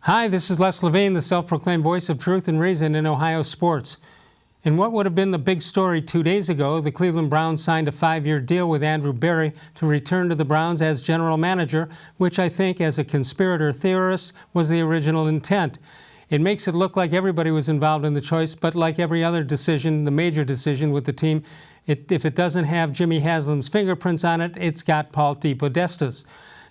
Hi, this is Les-Levine, the self-proclaimed voice of truth and reason in Ohio sports. In what would have been the big story 2 days ago, the Cleveland Browns signed a 5-year deal with Andrew Berry to return to the Browns as general manager, which I think, as a conspirator theorist, was the original intent. It makes it look like everybody was involved in the choice, but like every other decision, the major decision with the team, if it doesn't have Jimmy-Haslam's fingerprints on it, it's got paul-depodesta's.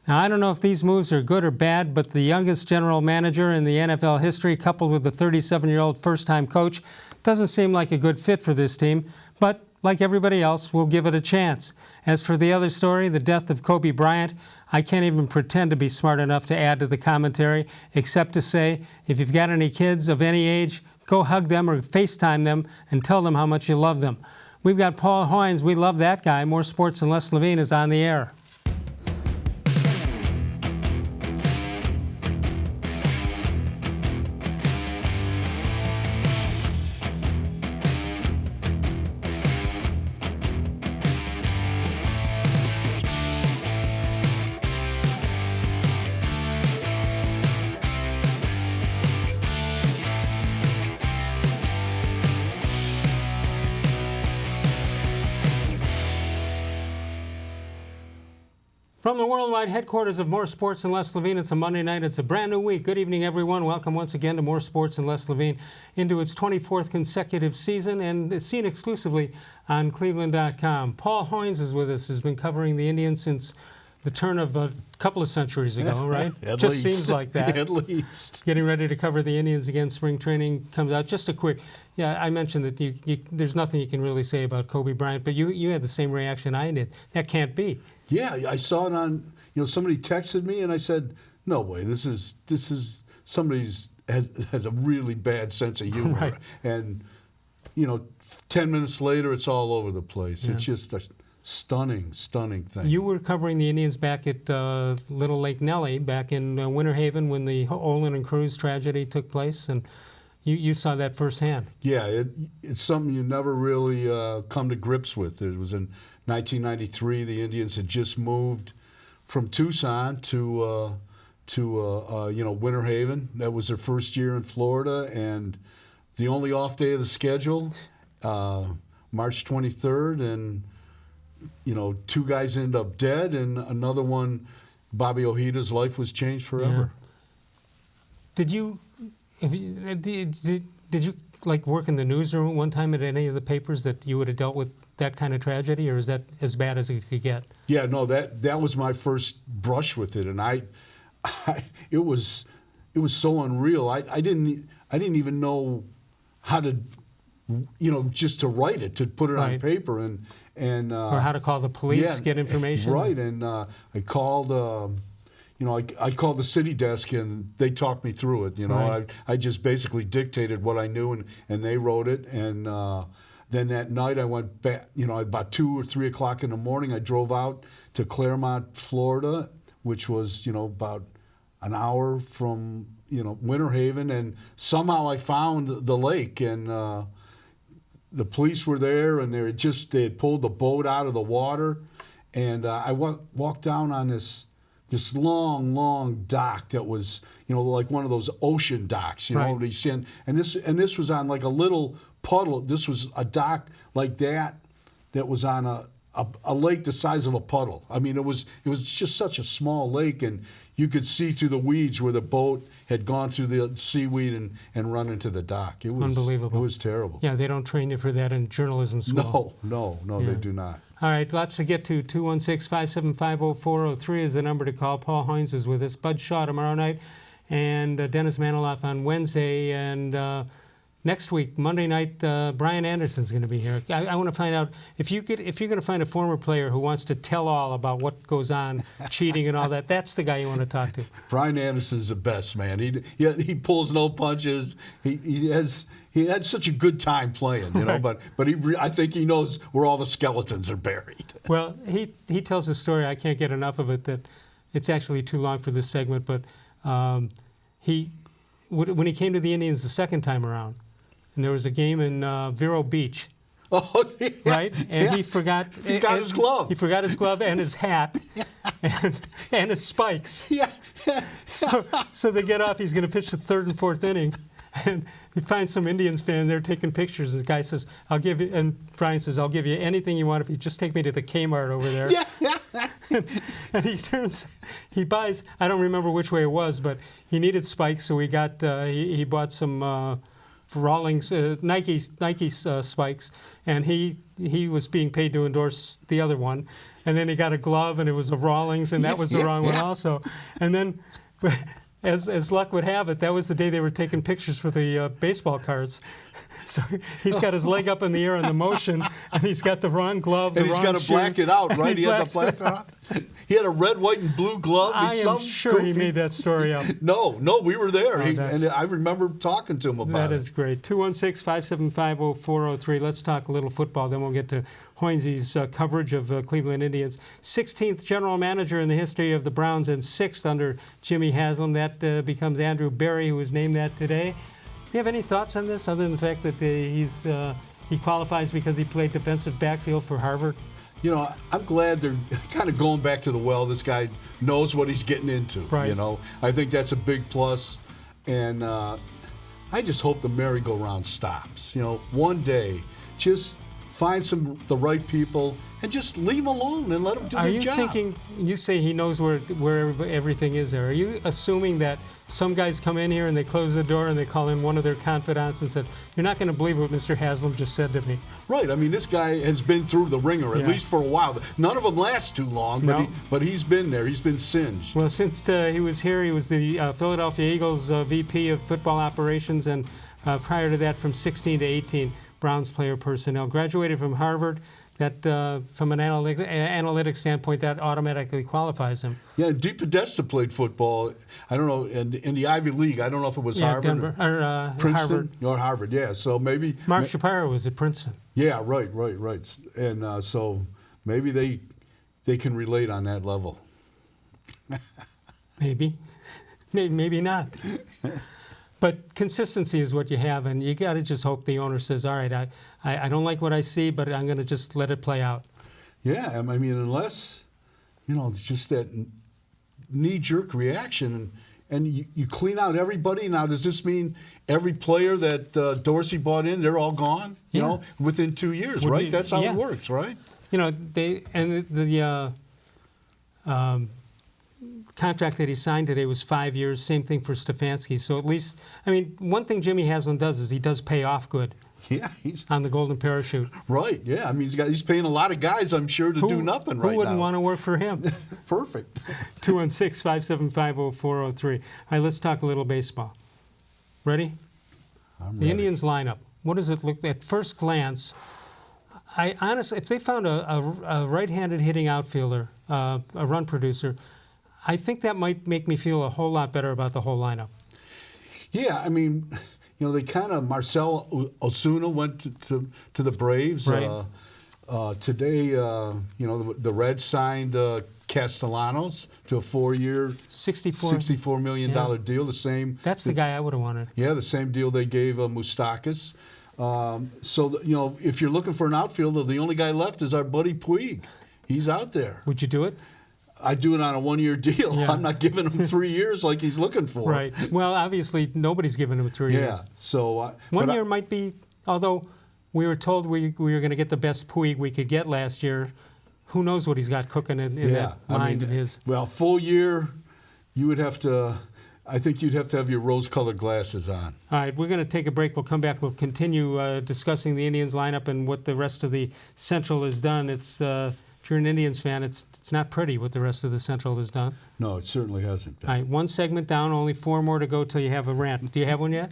Now, I don't know if these moves are good or bad, but the youngest general manager in the NFL history, coupled with the 37-year-old first-time coach, doesn't seem like a good fit for this team. But like everybody else, we'll give it a chance. As for the other story, the death of Kobe Bryant, I can't even pretend to be smart enough to add to the commentary, except to say, if you've got any kids of any age, go hug them or FaceTime them and tell them how much you love them. We've got Paul Hoynes. We love that guy. More Sports and Les-Levine is on the air. From the worldwide headquarters of More Sports and Les-Levine, it's a Monday night. It's a brand new week. Good evening, everyone. Welcome once again to More Sports and Les-Levine into its 24th consecutive season, and it's seen exclusively on cleveland.com. Paul Hoynes is with us. Has been covering the Indians since the turn of a couple of centuries ago, right? Just seems like that. At least. Getting ready to cover the Indians again. Spring training comes out. Just a quick, I mentioned that there's nothing you can really say about Kobe Bryant, but you had the same reaction I did. That can't be. Yeah, I saw it on, somebody texted me and I said, no way, this is somebody's has a really bad sense of humor. Right. And, 10 minutes later, it's all over the place. Yeah. It's just a stunning thing. You were covering the Indians back at Little Lake Nellie, back in Winter Haven when the Olin and Cruz tragedy took place, and you saw that firsthand. Yeah, it's something you never really come to grips with. It was in 1993. The Indians had just moved from Tucson to Winter Haven. That was their first year in Florida, and the only off day of the schedule, March 23rd, and two guys end up dead, and another one, Bobby Ojida's life was changed forever. Yeah. Did you like work in the newsroom at one time at any of the papers that you would have dealt with that kind of tragedy, or is that as bad as it could get? Yeah, no, that was my first brush with it, and it was so unreal. I didn't even know how to, just to write it, to put it on paper, and or how to call the police, get information. Right, and I called. I called the city desk and they talked me through it. Right. I just basically dictated what I knew and they wrote it. And then that night I went back. About 2 or 3 o'clock in the morning, I drove out to Claremont, Florida, which was about an hour from Winter Haven, and somehow I found the lake, and the police were there, and they had pulled the boat out of the water, and I walked down on this long dock that was, like one of those ocean docks, right. And this was on like a little puddle. This was a dock like that was on a lake the size of a puddle. I mean, it was just such a small lake, and you could see through the weeds where the boat had gone through the seaweed and run into the dock. It was unbelievable. It was terrible. Yeah, they don't train you for that in journalism school. No, yeah. They do not. All right, lots to get to. 216-575-0403 is the number to call. Paul Hoynes is with us. Bud Shaw tomorrow night, and Dennis Maniloff on Wednesday. And next week, Monday night, Brian Anderson's going to be here. I want to find out if you're going to find a former player who wants to tell all about what goes on, cheating and all that. That's the guy you want to talk to. Brian Anderson's the best, man. He pulls no punches. He had such a good time playing, right. but I think he knows where all the skeletons are buried. Well, he tells a story. I can't get enough of it. That it's actually too long for this segment. But when he came to the Indians the second time around, and there was a game in Vero Beach Oh, yeah. right? And he forgot his glove. He forgot his glove and his hat and his spikes. Yeah. So they get off. He's going to pitch the third and fourth inning. And he finds some Indians fan there taking pictures. The guy says, "I'll give you," and Brian says, "I'll give you anything you want if you just take me to the Kmart over there." Yeah. and he buys, I don't remember which way it was, but he needed spikes, so he bought some Rawlings, Nike spikes, and he was being paid to endorse the other one. And then he got a glove, and it was a Rawlings, and that was the wrong one also. And then, as luck would have it, that was the day they were taking pictures for the baseball cards. So he's got his leg up in the air on the motion, and he's got the wrong glove, and he's got to black it out, right? He had to black it out. He had a red, white, and blue glove. I am sure he made that story up. No, we were there, and I remember talking to him about it. That is great. 216-575-0403. Let's talk a little football, then we'll get to Hoynes' coverage of Cleveland Indians. 16th general manager in the history of the Browns and 6th under Jimmy-Haslam. That becomes Andrew Berry, who was named that today. Do you have any thoughts on this, other than the fact that he qualifies because he played defensive backfield for Harvard? You know, I'm glad they're kind of going back to the well. This guy knows what he's getting into. Right. You know, I think that's a big plus, and I just hope the merry-go-round stops. You know, one day, just find the right people and just leave them alone and let them do their job. Are you thinking? You say he knows where everything is there. Are you assuming that some guys come in here and they close the door and they call in one of their confidants and said, "You're not going to believe what Mr. Haslam just said to me"? Right. I mean, this guy has been through the ringer, at least for a while. None of them last too long, but he's been there. He's been singed. Well, since he was here, he was the Philadelphia Eagles VP of Football Operations, and prior to that, from 16 to 18, Browns player personnel. Graduated from Harvard. That, from an analytic standpoint, that automatically qualifies him. Yeah, DePodesta played football. I don't know, in the Ivy League. I don't know if it was Harvard Denver, or Princeton Harvard. Or Harvard. Yeah, so maybe Mark Shapiro was at Princeton. Yeah, right. And so maybe they can relate on that level. Maybe not. But consistency is what you have, and you got to just hope the owner says, "All right, I don't like what I see, but I'm going to just let it play out." Yeah, I mean, unless, it's just that knee-jerk reaction, and you clean out everybody. Now, does this mean every player that Dorsey bought in, they're all gone? Yeah. Within 2 years, right? That's how it works, right? The contract that he signed today was 5 years. Same thing for Stefanski. So at least, one thing Jimmy Haslam does is he does pay off good. Yeah, he's on the golden parachute. Right. Yeah. I mean, he's paying a lot of guys, I'm sure, to do nothing right now. Who wouldn't want to work for him? Perfect. 216-575-0403. All right, let's talk a little baseball. Ready? I'm ready. The Indians lineup. What does it look like? At first glance, I honestly, if they found a right-handed hitting outfielder, a run producer, I think that might make me feel a whole lot better about the whole lineup. Yeah, I mean, they kind of, Marcell Ozuna went to the Braves. Right. Today, the Reds signed Castellanos to a 4-year, $64 million deal. The same. That's the guy I would have wanted. Yeah, the same deal they gave Moustakas. So, if you're looking for an outfielder, the only guy left is our buddy Puig. He's out there. Would you do it? I'd do it on a 1-year deal. Yeah. I'm not giving him 3 years like he's looking for. Right. Well, obviously, nobody's giving him 3 years. Yeah. So 1 year might be, although we were told we were going to get the best Puig we could get last year. Who knows what he's got cooking in that mind of his. Well, full year, you would have to, I think you'd have to have your rose-colored glasses on. All right, we're going to take a break. We'll come back. We'll continue discussing the Indians lineup and what the rest of the Central has done. It's if you're an Indians fan, it's not pretty what the rest of the Central has done. No, it certainly hasn't been. All right, one segment down, only 4 more to go till you have a rant. Do you have one yet?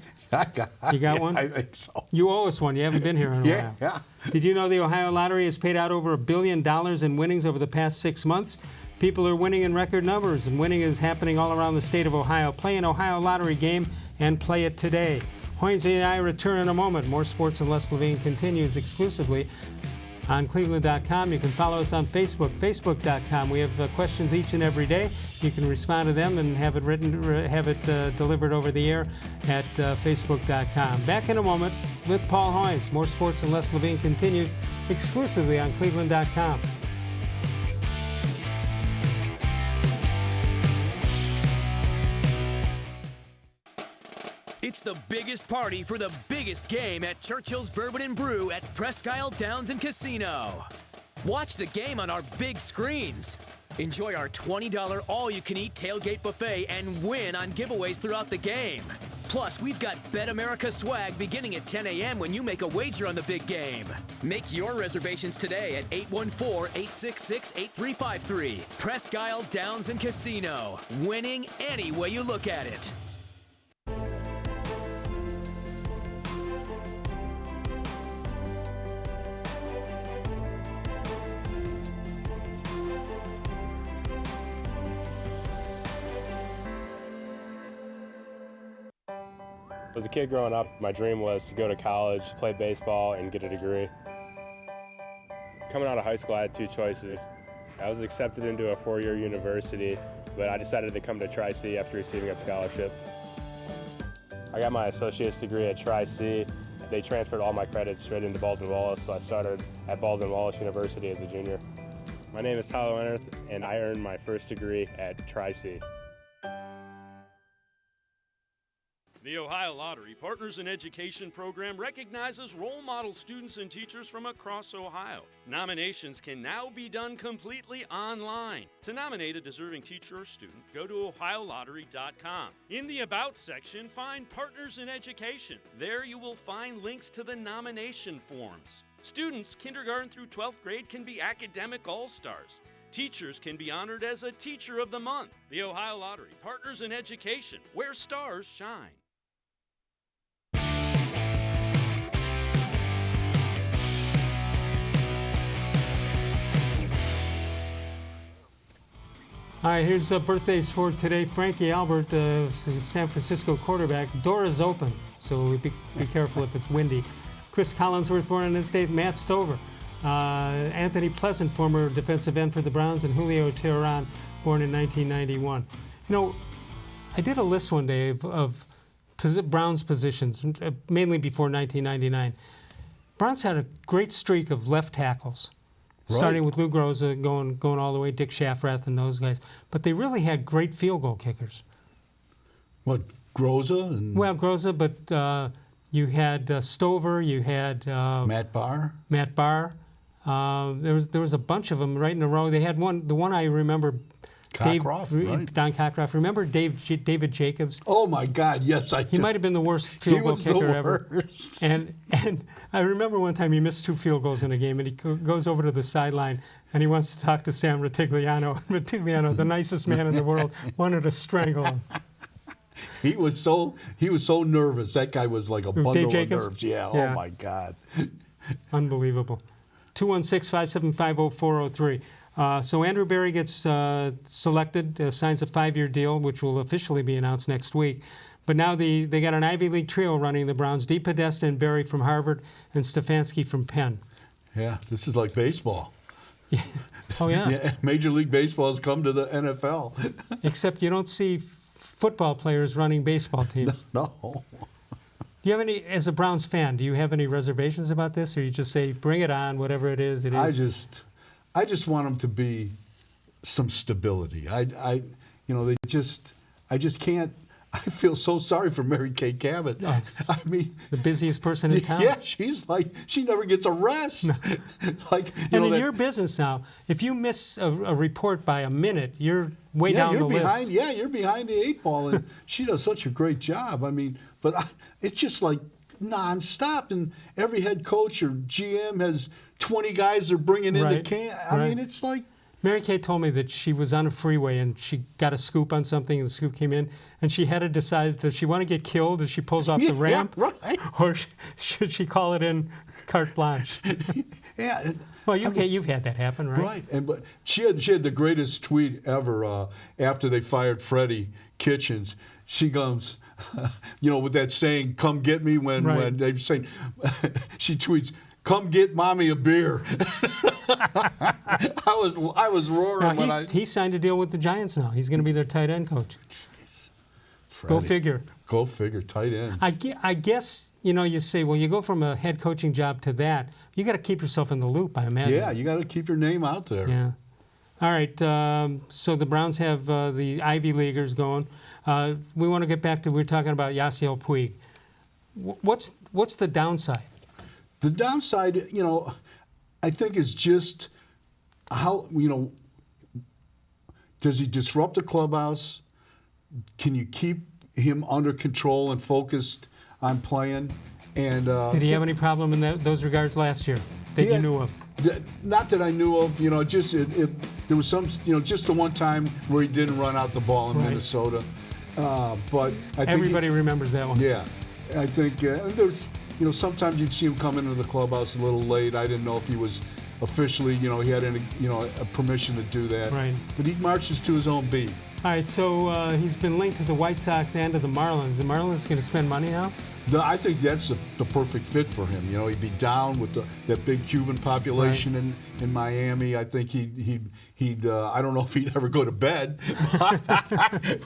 You got one? I think so. You owe us one. You haven't been here in a while. Yeah. Did you know the Ohio Lottery has paid out over $1 billion in winnings over the past 6 months? People are winning in record numbers, and winning is happening all around the state of Ohio. Play an Ohio Lottery game and play it today. Hoynes and I return in a moment. More Sports and Les-Levine continues exclusively on cleveland.com. You can follow us on Facebook, facebook.com. We have questions each and every day. You can respond to them and have it delivered over the air at facebook.com. Back in a moment with Paul Hoynes. More Sports and Les-Levine continues exclusively on cleveland.com. It's the biggest party for the biggest game at Churchill's Bourbon and Brew at Presque Isle Downs and Casino. Watch the game on our big screens. Enjoy our $20 all-you-can-eat tailgate buffet and win on giveaways throughout the game. Plus, we've got Bet America swag beginning at 10 a.m. when you make a wager on the big game. Make your reservations today at 814-866-8353. Presque Isle Downs and Casino. Winning any way you look at it. As a kid growing up, my dream was to go to college, play baseball, and get a degree. Coming out of high school, I had two choices. I was accepted into a four-year university, but I decided to come to Tri-C after receiving a scholarship. I got my associate's degree at Tri-C. They transferred all my credits straight into Baldwin-Wallace, so I started at Baldwin-Wallace University as a junior. My name is Tyler Leonard, and I earned my first degree at Tri-C. The Ohio Lottery Partners in Education program recognizes role model students and teachers from across Ohio. Nominations can now be done completely online. To nominate a deserving teacher or student, go to ohiolottery.com. In the About section, find Partners in Education. There you will find links to the nomination forms. Students kindergarten through 12th grade can be academic all-stars. Teachers can be honored as a Teacher of the Month. The Ohio Lottery Partners in Education, where stars shine. All right, here's birthdays for today. Frankie Albert, San Francisco quarterback. Door is open, so be careful if it's windy. Chris Collinsworth, born on this date. Matt Stover. Anthony Pleasant, former defensive end for the Browns. And Julio Teheran, born in 1991. You know, I did a list one day of Browns positions, mainly before 1999. Browns had a great streak of left tackles. Right. Starting with Lou Groza, going all the way, Dick Shafrath and those guys. But they really had great field goal kickers. What, Groza? Well, Groza, but you had Stover, you had Matt Barr. There was a bunch of them right in a row. They had the one I remember. Cockcroft, right? Don Cockcroft. Remember David Jacobs? Oh my God, yes, I do. He might have been the worst field goal kicker ever. Worst. And I remember one time he missed 2 field goals in a game, and he goes over to the sideline and he wants to talk to Sam Ratigliano. Ratigliano, the nicest man in the world, wanted to strangle him. He was so nervous. That guy was like a bundle Dave of Jacobs? nerves. Yeah. Yeah. Oh my God. Unbelievable. 216-575-0403. So Andrew Berry gets selected, signs a 5-year deal, which will officially be announced next week. But now they got an Ivy League trio running the Browns: DePodesta and Berry from Harvard, and Stefanski from Penn. Yeah, this is like baseball. Oh yeah. Yeah. Major League Baseball has come to the NFL. Except you don't see football players running baseball teams. No. Do you have any, as a Browns fan, do you have any reservations about this, or you just say, bring it on, whatever it is, it is? I just want them to be some stability. I just can't. I feel so sorry for Mary Kay Cabot. Oh, I mean, the busiest person in town. Yeah, she's like, she never gets a rest. No. In your business now, if you miss a report by a minute, you're way down the list. Yeah, you're behind the 8 ball, and she does such a great job. I mean, but it's just like nonstop, and every head coach or GM has 20 guys they're bringing in that can't. I mean, it's like. Mary Kay told me that she was on a freeway and she got a scoop on something, and the scoop came in, and she had to decide, does she want to get killed as she pulls off the ramp, or should she call it in carte blanche? Yeah. Well, you've had that happen, right? Right, but she had the greatest tweet ever after they fired Freddie Kitchens. She goes, with that saying, "Come get me," when they were saying, she tweets, come get mommy a beer. I was roaring Now, he signed a deal with the Giants now. He's going to be their tight end coach. Go figure. Go figure, tight ends. I guess, you say, well, you go from a head coaching job to that. You got to keep yourself in the loop, I imagine. Yeah, you got to keep your name out there. Yeah. All right, so the Browns have the Ivy Leaguers going. We want to get back to, we're talking about Yasiel-Puig. What's the downside? The downside, I think is just how, does he disrupt the clubhouse? Can you keep him under control and focused on playing? And did he have any problem in those regards last year that you knew of? Not that I knew of. Just there was some, just the one time where he didn't run out the ball in Minnesota. But I think everybody remembers that one. Yeah, I think there's, sometimes you'd see him come into the clubhouse a little late. I didn't know if he was officially, he had any, a permission to do that. Right. But he marches to his own beat. All right, so he's been linked to the White Sox and to the Marlins. The Marlins going to spend money now? I think that's the perfect fit for him. He'd be down with that big Cuban population in Miami. I think he'd I don't know if he'd ever go to bed,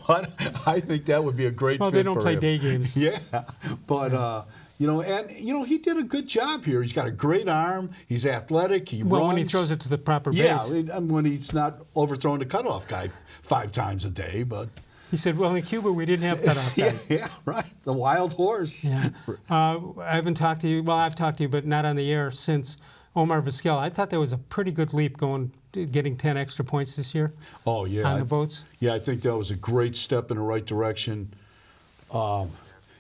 but I think that would be a great fit for him. Well, they don't play day games. Yeah, but he did a good job here. He's got a great arm. He's athletic. He runs. When he throws it to the proper base. Yeah, when he's not overthrowing the cutoff guy 5 times a day, but. He said, well, in Cuba, we didn't have cutoff guys. Yeah, right. The wild horse. Yeah. I haven't talked to you. Well, I've talked to you, but not on the air since Omar Vizquel. I thought there was a pretty good leap getting 10 extra points this year. Oh, yeah. On the votes. Yeah, I think that was a great step in the right direction. He goes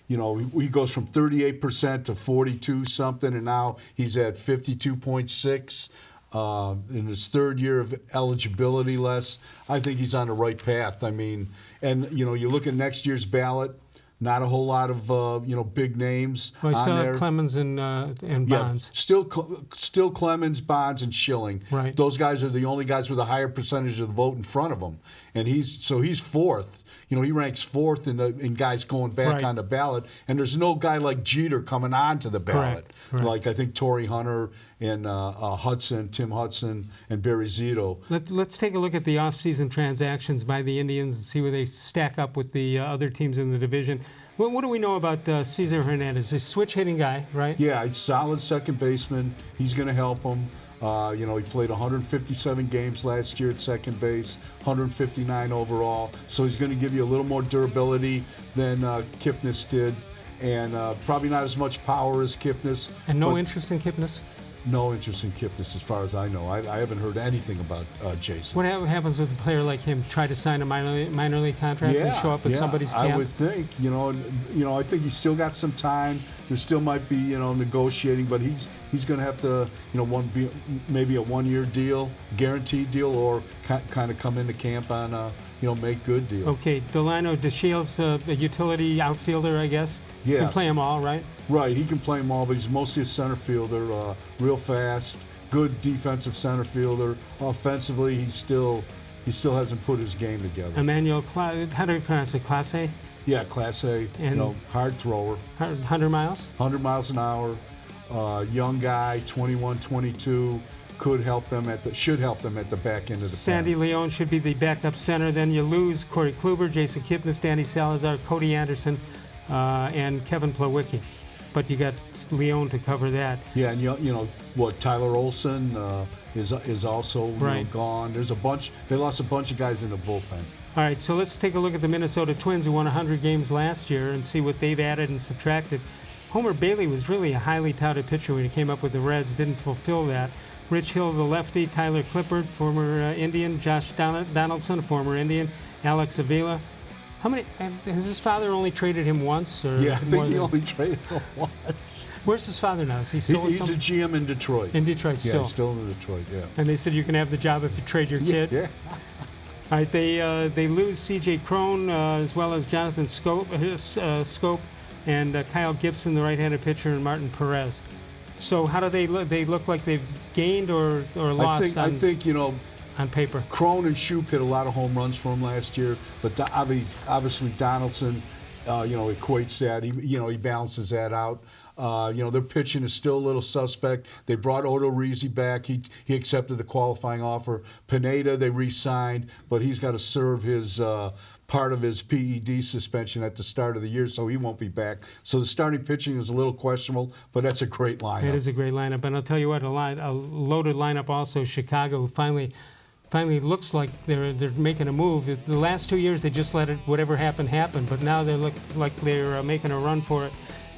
from 38% to 42-something, and now he's at 52.6. In his 3rd year of eligibility less. I think he's on the right path. I mean, and you look at next year's ballot, not a whole lot of big names. Well, you on still there. have Clemens and Bonds. Still Clemens, Bonds, and Schilling. Right. Those guys are the only guys with a higher percentage of the vote in front of him, and he's 4th. He ranks 4th in guys going back on the ballot, and there's no guy like Jeter coming onto the ballot. Correct. Like I think Torrey Hunter and Tim Hudson, and Barry Zito. Let's take a look at the offseason transactions by the Indians and see where they stack up with the other teams in the division. What do we know about Cesar Hernandez? He's a switch-hitting guy, right? Yeah, he's a solid second baseman. He's going to help him. He played 157 games last year at second base, 159 overall. So he's going to give you a little more durability than Kipnis did, and probably not as much power as Kipnis. And no interest in Kipnis? No interest in Kipnis, as far as I know. I haven't heard anything about Jason. What happens with a player like him? Try to sign a minor league contract and show up at somebody's camp? I would think. I think he's still got some time. There still might be, negotiating, but he's going to have to, maybe a 1-year deal, guaranteed deal, or kind of come into camp on a, make good deal. Okay, Delano DeShields, a utility outfielder, I guess. Yeah. Can play them all, right? Right, he can play them all, but he's mostly a center fielder, real fast, good defensive center fielder. Offensively, he still hasn't put his game together. Emmanuel, how do you pronounce it? Class A? Yeah, Class A. And hard thrower. 100 miles? 100 miles an hour. Young guy, 21, 22. Should help them at the back end of the Sandy path. Leon should be the backup center. Then you lose Corey-Kluber, Jason Kipnis, Danny Salazar, Cody Anderson, and Kevin Plawicki. But you got Leon to cover that. Yeah, and Tyler Olson is also gone. There's a bunch. They lost a bunch of guys in the bullpen. All right, so let's take a look at the Minnesota Twins, who won 100 games last year, and see what they've added and subtracted. Homer Bailey was really a highly touted pitcher when he came up with the Reds, didn't fulfill that. Rich Hill, the lefty, Tyler Clippard, former Indian, Josh Donaldson, former Indian, Alex Avila. How many? Has his father only traded him once? Or yeah, I think he only traded him once. Where's his father now? Is he still? He's a GM in Detroit. In Detroit, still. Yeah, still in Detroit. Yeah. And they said you can have the job if you trade your kid. Yeah. All right, they lose C.J. Cron as well as Jonathan Scope and Kyle Gibson, the right-handed pitcher, and Martin Perez. So how do they look? They look like they've gained or lost I think on paper. Cron and Shoup hit a lot of home runs for him last year, but obviously Donaldson equates that. He balances that out. Their pitching is still a little suspect. They brought Odorizzi back. He accepted the qualifying offer. Pineda they re-signed, but he's got to serve his part of his PED suspension at the start of the year, so he won't be back. So the starting pitching is a little questionable, but that's a great lineup. It is a great lineup, and I'll tell you what, a loaded lineup also. Chicago finally looks like they're making a move. The last 2 years they just let it whatever happened happen, but now they look like they're making a run for it.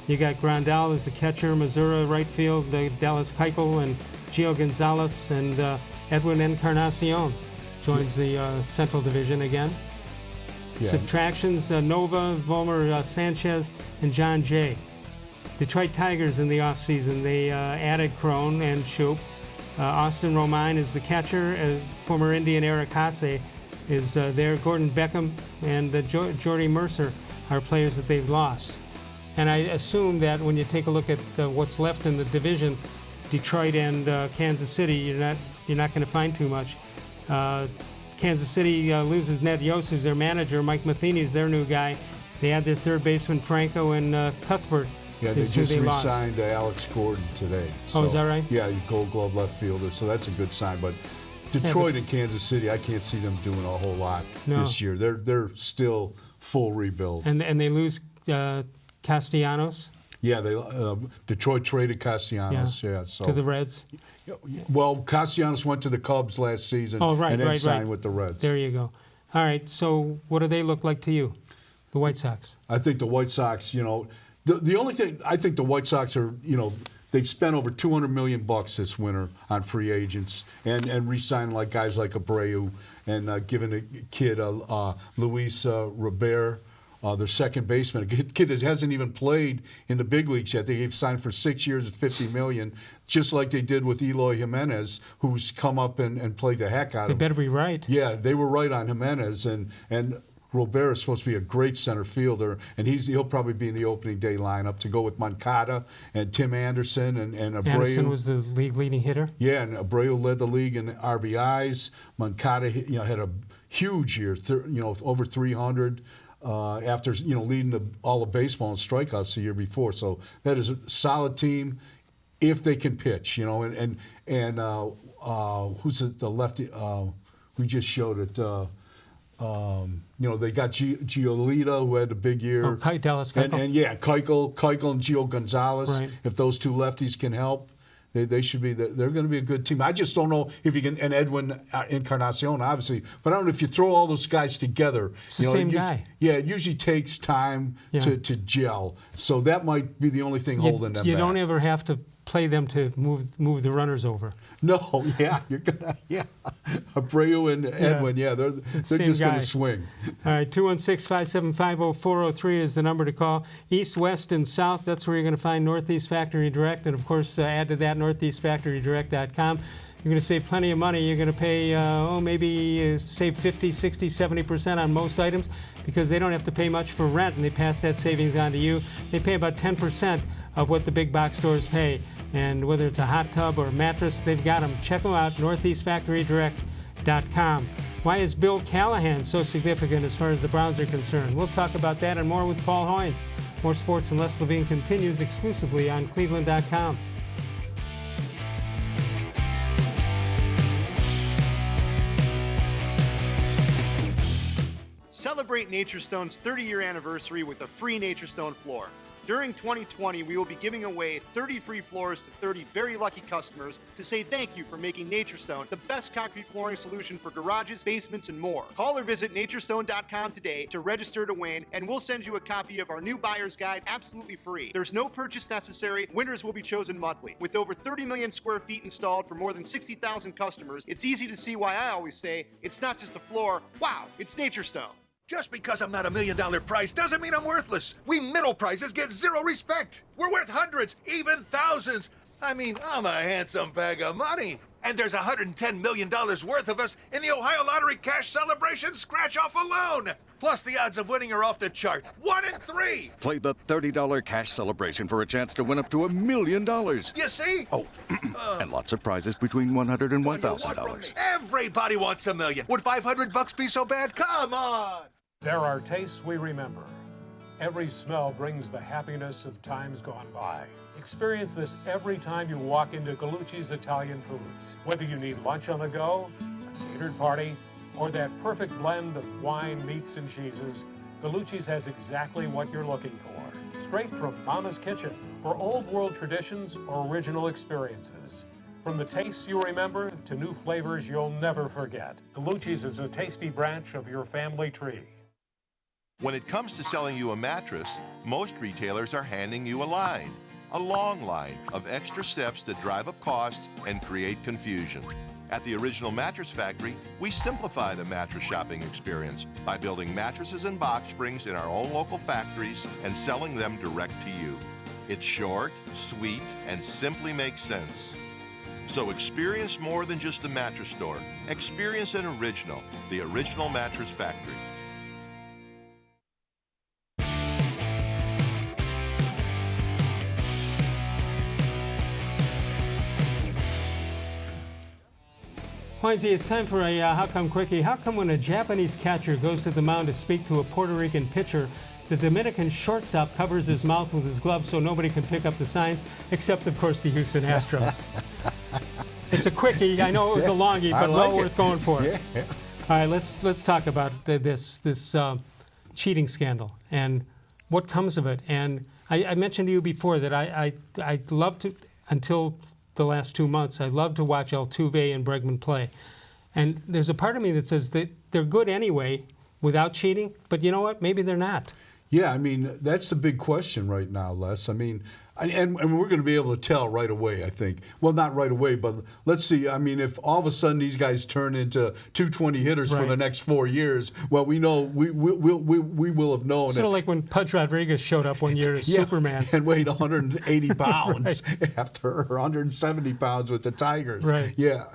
You got Grandal as the catcher, Missouri right field, the Dallas-Keuchel and Gio-Gonzalez, and Edwin-Encarnacion joins the Central Division again. Yeah. Subtractions, Nova, Vollmer Sanchez, and John Jay. Detroit Tigers in the offseason, they added Crone and Shoop. Austin Romine is the catcher. Former Indian Eric Haase is there. Gordon Beckham and Jordy Mercer are players that they've lost. And I assume that when you take a look at what's left in the division, Detroit and Kansas City, you're not going to find too much. Kansas City loses Ned Yost, who's their manager. Mike Matheny is their new guy. They had their third baseman Franco, and Cuthbert Yeah, they is who just they lost. re-signed Alex Gordon today. Oh, is that right? Yeah, Gold Glove left fielder, so that's a good sign. But Detroit and Kansas City, I can't see them doing a whole lot this year. They're still full rebuild. And they lose Castellanos. Yeah, Detroit traded Castellanos. Yeah, so to the Reds. Well, Castellanos went to the Cubs last season. Oh, right, and then right, signed right. with the Reds. There you go. All right. So, what do they look like to you, the White Sox? I think the White Sox. The only thing I think the White Sox are. They've spent over $200 million this winter on free agents and re-signing like guys like Abreu and giving a kid Luis Robert. Their second baseman, a kid that hasn't even played in the big leagues yet. They've signed for 6 years at $50 million, just like they did with Eloy Jimenez, who's come up and played the heck out of him. They better be right. Yeah, they were right on Jimenez, and Robert is supposed to be a great center fielder, and he'll probably be in the opening day lineup to go with Moncada and Tim Anderson and Abreu. Anderson was the league leading hitter. Yeah, and Abreu led the league in RBIs. Moncada, had a huge year, over 300. After leading all of baseball in strikeouts the year before, so that is a solid team if they can pitch. And who's the lefty? We just showed it. They got Giolito, who had a big year. Oh, Dallas Keuchel. And Keuchel and Gio-Gonzalez. Right. If those two lefties can help, they should be. They're going to be a good team. I just don't know if you can. And Edwin-Encarnacion, obviously, but I don't know if you throw all those guys together. It's the same guy. Yeah, it usually takes time to gel. So that might be the only thing holding them back. You don't ever have to play them to move the runners over. No, you're gonna Abreu and Edwin, they're just gonna swing. All right, 216-575-0403 is the number to call. East, West, and South, that's where you're going to find Northeast Factory Direct, and of course add to that northeastfactorydirect.com. You're going to save plenty of money. You're going to pay, maybe save 50, 60, 70% on most items because they don't have to pay much for rent, and they pass that savings on to you. They pay about 10% of what the big box stores pay. And whether it's a hot tub or a mattress, they've got them. Check them out, northeastfactorydirect.com. Why is Bill Callahan so significant as far as the Browns are concerned? We'll talk about that and more with Paul Hoynes. More Sports and Les-Levine continues exclusively on cleveland.com. Celebrate Naturestone's 30-year anniversary with a free Naturestone floor. During 2020, we will be giving away 30 free floors to 30 very lucky customers to say thank you for making Naturestone the best concrete flooring solution for garages, basements, and more. Call or visit naturestone.com today to register to win, and we'll send you a copy of our new buyer's guide absolutely free. There's no purchase necessary. Winners will be chosen monthly. With over 30 million square feet installed for more than 60,000 customers, it's easy to see why I always say, it's not just a floor, wow, it's Naturestone. Just because I'm not $1 million price doesn't mean I'm worthless. We middle prices get zero respect. We're worth hundreds, even thousands. I mean, I'm a handsome bag of money. And there's $110 million worth of us in the Ohio Lottery Cash Celebration scratch-off alone. Plus, the odds of winning are off the chart. 1 in 3. Play the $30 cash celebration for a chance to win up to $1 million. You see? Oh, and lots of prizes between $100 and $1,000. Everybody wants $1 million. Would $500 be so bad? Come on. There are tastes we remember, Every smell brings the happiness of times gone by. Experience this every time you walk into Gallucci's Italian Foods. Whether you need lunch on the go, a catered party, or that perfect blend of wine, meats, and cheeses, Gallucci's has exactly what you're looking for. Straight from Mama's Kitchen for old world traditions or original experiences. From the tastes you remember to new flavors you'll never forget. Gallucci's is a tasty branch of your family tree. When it comes to selling you a mattress, most retailers are handing you a long line of extra steps that drive up costs and create confusion. At the Original Mattress Factory, we simplify the mattress shopping experience by building mattresses and box springs in our own local factories and selling them direct to you. It's short, sweet, and simply makes sense. So experience more than just the mattress store. Experience an original, the Original Mattress Factory. Hoynes, it's time for a How Come Quickie. How come when a Japanese catcher goes to the mound to speak to a Puerto Rican pitcher, the Dominican shortstop covers his mouth with his glove so nobody can pick up the signs, except, of course, the Houston Astros? It's a quickie. I know it was a longie, but well worth going for. Yeah. All right, let's talk about this cheating scandal and what comes of it. And I mentioned to you before that I love to, until the last 2 months, I love to watch Altuve and Bregman play. And there's a part of me that says that they're good anyway without cheating, but you know what? Maybe they're not. Yeah, I mean, that's the big question right now, Les. I mean, and we're going to be able to tell right away, I think. Well, not right away, but let's see. I mean, if all of a sudden these guys turn into 220 hitters for the next 4 years, well, we know we will have known. Sort of like when Pudge Rodriguez showed up one year as Superman. And weighed 180 pounds after 170 pounds with the Tigers. Right. Yeah.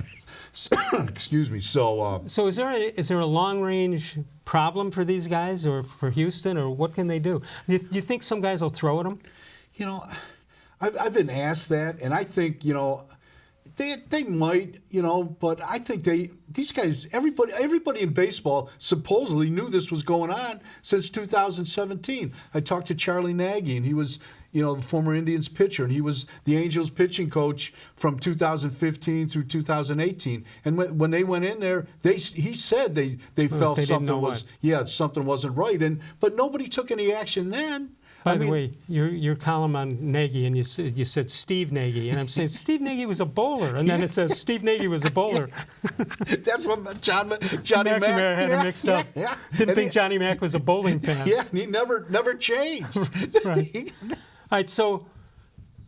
Excuse me. So is there a long range problem for these guys or for Houston, or what can they do? Do you think some guys will throw at them? You know, I've been asked that, and I think, you know, they might, you know, but I think these guys, everybody in baseball supposedly knew this was going on since 2017. I talked to Charlie Nagy, and he was, you know, the former Indians pitcher, and he was the Angels pitching coach from 2015 through 2018. And when they went in there, he said they felt something wasn't right, but nobody took any action then. By the way, your column on Nagy, and you said Steve Nagy, and I'm saying Steve Nagy was a bowler, and then it says Steve Nagy was a bowler. That's what Johnny Mac had it mixed up. Yeah. Didn't think Johnny Mac was a bowling fan. Yeah, and he never changed. Right. All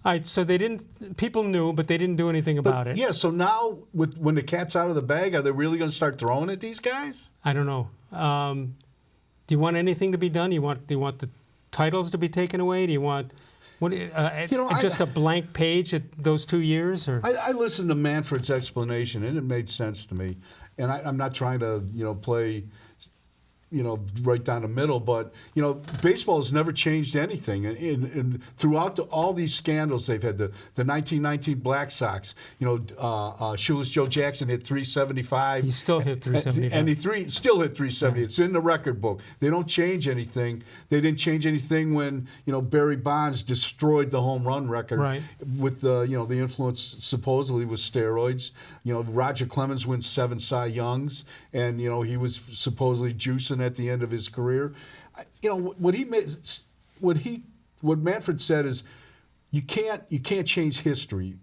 right, so they didn't. People knew, but they didn't do anything about it. Yeah. So now, when the cat's out of the bag, are they really going to start throwing at these guys? I don't know. Do you want anything to be done? Do you want the titles to be taken away? Do you want just a blank page at those 2 years? Or I listened to Manfred's explanation, and it made sense to me. And I'm not trying to play right down the middle, but baseball has never changed anything. And throughout all these scandals they've had, the 1919 Black Sox, Shoeless Joe Jackson hit 375. He still hit 375. And he still hit 370. It's in the record book. They don't change anything. They didn't change anything when Barry Bonds destroyed the home run record with the influence supposedly with steroids. Roger Clemens wins 7 Cy Youngs, and he was supposedly juicing at the end of his career. What Manfred said is, you can't change history.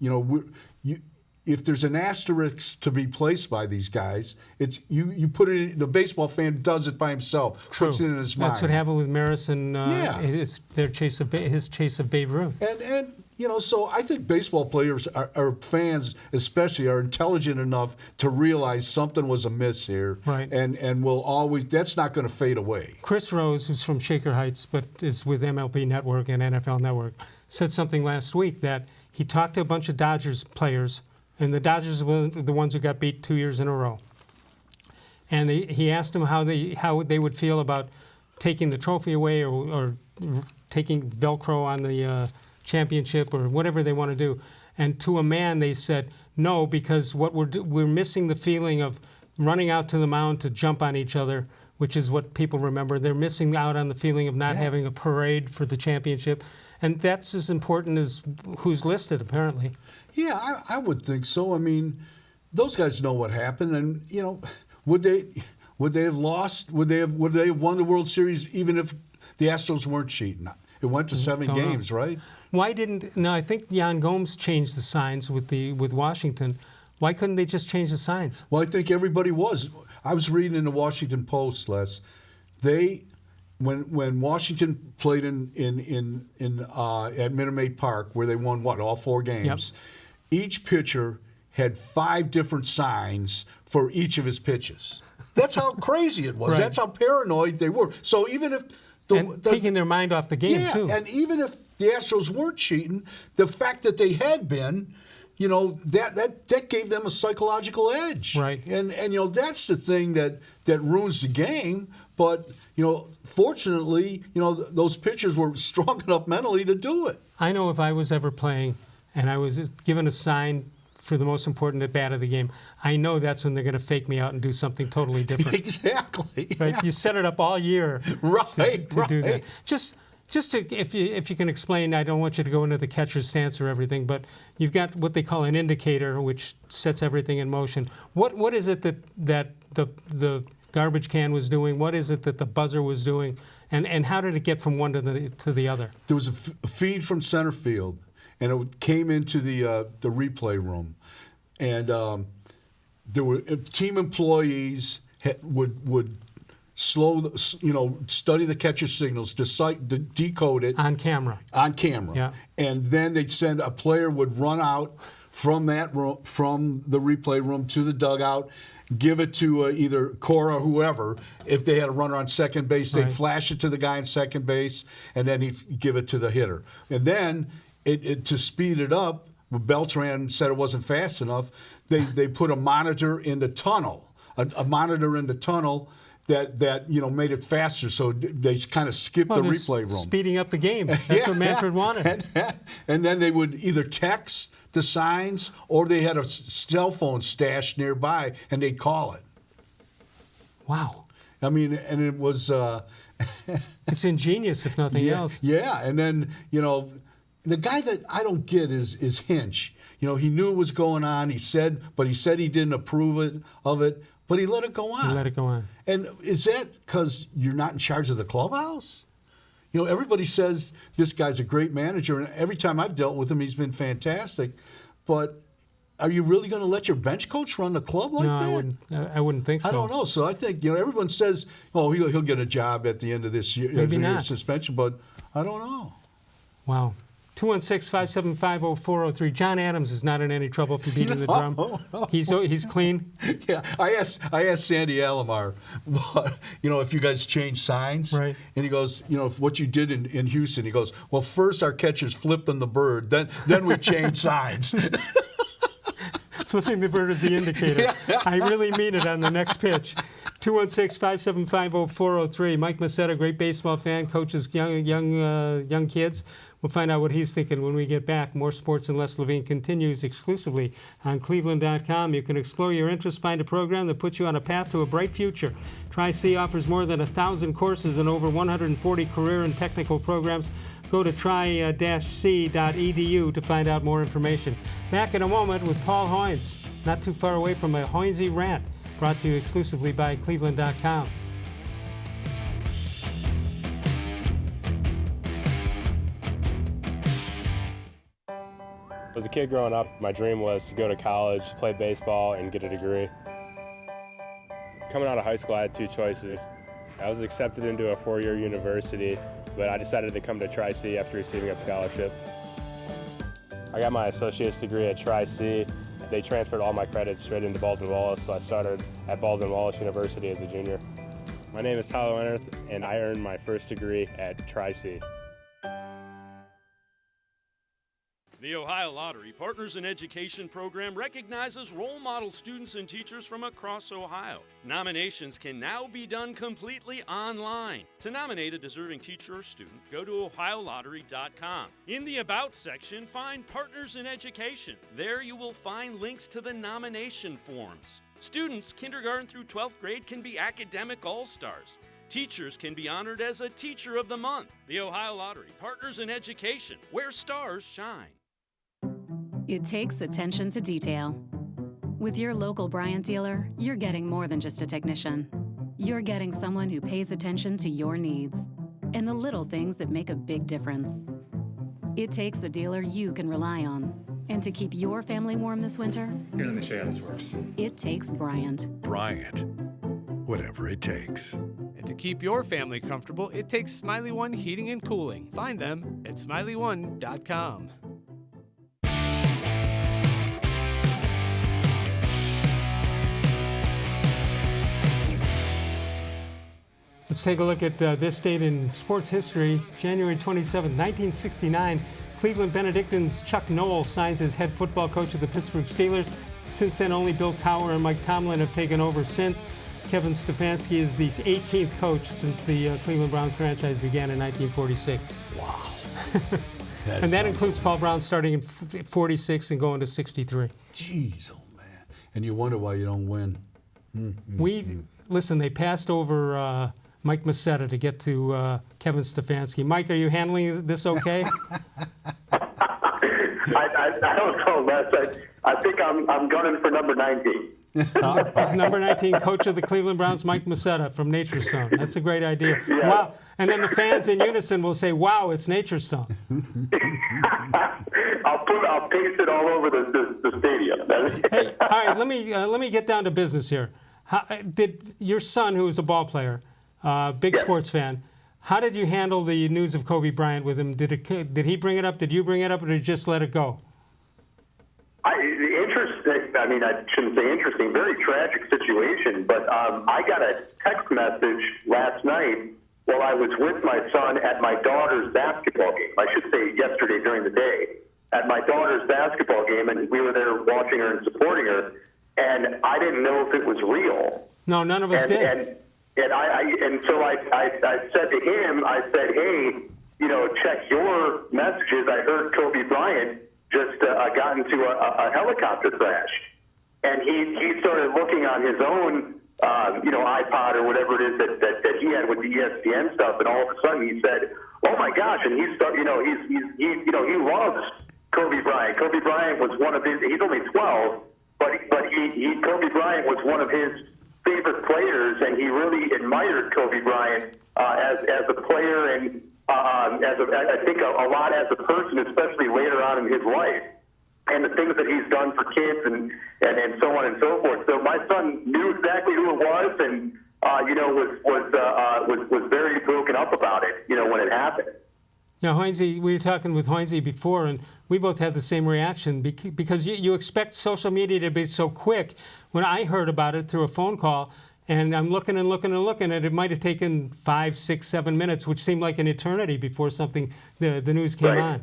If there's an asterisk to be placed by these guys, it's you put it in, the baseball fan does it by himself. True. Puts it in his mind. That's what happened with Maris and his chase of Babe Ruth. And so I think baseball players or fans especially are intelligent enough to realize something was amiss here. Right. And will always, that's not going to fade away. Chris Rose, who's from Shaker Heights but is with MLB Network and NFL Network, said something last week that he talked to a bunch of Dodgers players, and the Dodgers were the ones who got beat 2 years in a row. And he asked them how they would feel about taking the trophy away or taking Velcro on the championship or whatever they want to do. And to a man, they said, no, because what we're missing the feeling of running out to the mound to jump on each other. which is what people remember. They're missing out on the feeling of not having a parade for the championship. And that's as important as who's listed, apparently. Yeah, I would think so. I mean, those guys know what happened, and would they have lost? Would they have won the World Series even if the Astros weren't cheating? It went to 7 games, right? Why didn't? No, I think Yan Gomes changed the signs with Washington. Why couldn't they just change the signs? Well, I think everybody was. I was reading in the Washington Post, Les. When Washington played at Minute Maid Park, where they won all 4 games, each pitcher had 5 different signs for each of his pitches. That's how crazy it was. Right. That's how paranoid they were. So even if taking their mind off the game too. And even if the Astros weren't cheating, the fact that they had been, that gave them a psychological edge. Right. And that's the thing that ruins the game. But fortunately, those pitchers were strong enough mentally to do it. I know if I was ever playing and I was given a sign for the most important at bat of the game, I know that's when they're going to fake me out and do something totally different. Exactly. Right? Yeah. You set it up all year to do that. Just to, if you can explain, I don't want you to go into the catcher's stance or everything, but you've got what they call an indicator, which sets everything in motion. What is it that the garbage can was doing? What is it that the buzzer was doing? And how did it get from one to the other? There was a feed from center field, and it came into the replay room, and there were team employees would study the catcher signals, decode it on camera. Yeah. And then a player would run out from that room, from the replay room to the dugout, give it to either Cora or whoever. If they had a runner on second base, they'd flash it to the guy on second base, and then he'd give it to the hitter. And then to speed it up, Beltran said it wasn't fast enough. They put a monitor in the tunnel, a monitor in the tunnel that made it faster. So they kind of skipped the replay room, speeding up the game. That's what Manfred wanted. And then they would either text the signs, or they had a cell phone stashed nearby, and they'd call it. Wow. I mean, and it was... it's ingenious, if nothing else. Yeah, and then, the guy that I don't get is Hinch. He knew it was going on. He said he didn't approve of it, but he let it go on. He let it go on. And is that because you're not in charge of the clubhouse? Everybody says this guy's a great manager, and every time I've dealt with him, he's been fantastic. But are you really going to let your bench coach run the club like that? I wouldn't think so. I don't know. So I think everyone says, "Oh, he'll get a job at the end of this year, Maybe not. Suspension," but I don't know. Wow. 216-575-0403. John Adams is not in any trouble for beating the drum. No. He's clean. Yeah, I asked Sandy Alomar, if you guys change signs, right? And he goes, what you did in Houston. He goes, well, first our catchers flipped on the bird, then we changed signs. Flipping the bird is the indicator. I really mean it on the next pitch. 216-575-0403. Mike Massetta, great baseball fan, coaches young kids. We'll find out what he's thinking when we get back. More Sports and Les-levine continues exclusively on cleveland.com. You can explore your interests, find a program that puts you on a path to a bright future. Tri-C offers more than 1,000 courses and over 140 career and technical programs. Go to tri-c.edu to find out more information. Back in a moment with Paul Hoynes, not too far away from a Hoynesy rant, brought to you exclusively by cleveland.com. As a kid growing up, my dream was to go to college, play baseball, and get a degree. Coming out of high school, I had 2 choices. I was accepted into a 4-year university, but I decided to come to Tri-C after receiving a scholarship. I got my associate's degree at Tri-C. They transferred all my credits straight into Baldwin-Wallace, so I started at Baldwin-Wallace University as a junior. My name is Tyler Leonard, and I earned my first degree at Tri-C. The Ohio Lottery Partners in Education program recognizes role model students and teachers from across Ohio. Nominations can now be done completely online. To nominate a deserving teacher or student, go to ohiolottery.com. In the About section, find Partners in Education. There you will find links to the nomination forms. Students kindergarten through 12th grade can be academic all-stars. Teachers can be honored as a Teacher of the Month. The Ohio Lottery, partners in education, where stars shine. It takes attention to detail. With your local Bryant dealer, you're getting more than just a technician. You're getting someone who pays attention to your needs and the little things that make a big difference. It takes a dealer you can rely on. And to keep your family warm this winter, here, let me show you how this works. It takes Bryant. Bryant, whatever it takes. And to keep your family comfortable, it takes Smiley One Heating and Cooling. Find them at smiley1.com. Let's take a look at this date in sports history. January 27, 1969, Cleveland Benedictines' Chuck Noll signs as head football coach of the Pittsburgh Steelers. Since then, only Bill Cowher and Mike Tomlin have taken over since. Kevin-Stefanski is the 18th coach since the Cleveland Browns franchise began in 1946. Wow. And that includes Paul Brown starting in 46 and going to 63. Jeez, oh man. And you wonder why you don't win. Listen, they passed over Mike Masetta to get to Kevin Stefanski. Mike, are you handling this okay? I don't know, Les. I think I'm gunning for number 19. Number 19, coach of the Cleveland Browns, Mike Masetta from Nature Stone. That's a great idea. Yeah. Wow. And then the fans in unison will say, wow, it's Nature Stone. I'll paste it all over the stadium. Hey, all right, let me get down to business here. Did your son, who is a ball player, big sports fan, how did you handle the news of Kobe Bryant with him? Did he bring it up? Did you bring it up, or did you just let it go? Interesting. I mean, I shouldn't say interesting. Very tragic situation. But I got a text message last night while I was with my son at my daughter's basketball game. I should say yesterday during the day at my daughter's basketball game, and we were there watching her and supporting her. And I didn't know if it was real. No, none of us did. And so I said to him, I said, hey, you know, check your messages. I heard Kobe Bryant just got into a helicopter crash. And he started looking on his own, iPod or whatever it is that he had with the ESPN stuff. And all of a sudden he said, oh my gosh. And he loves Kobe Bryant. Kobe Bryant was one of his, he's only 12, but Kobe Bryant was one of his favorite players, and he really admired Kobe Bryant as a player and I think a lot as a person, especially later on in his life, and the things that he's done for kids and so on and so forth. So my son knew exactly who it was, and was very broken up about it, when it happened. Now, Hoynes, we were talking with Hoynes before, and we both had the same reaction because you expect social media to be so quick. When I heard about it through a phone call, and I'm looking and looking and looking, and it might have taken 5, 6, 7 minutes, which seemed like an eternity before the news came on.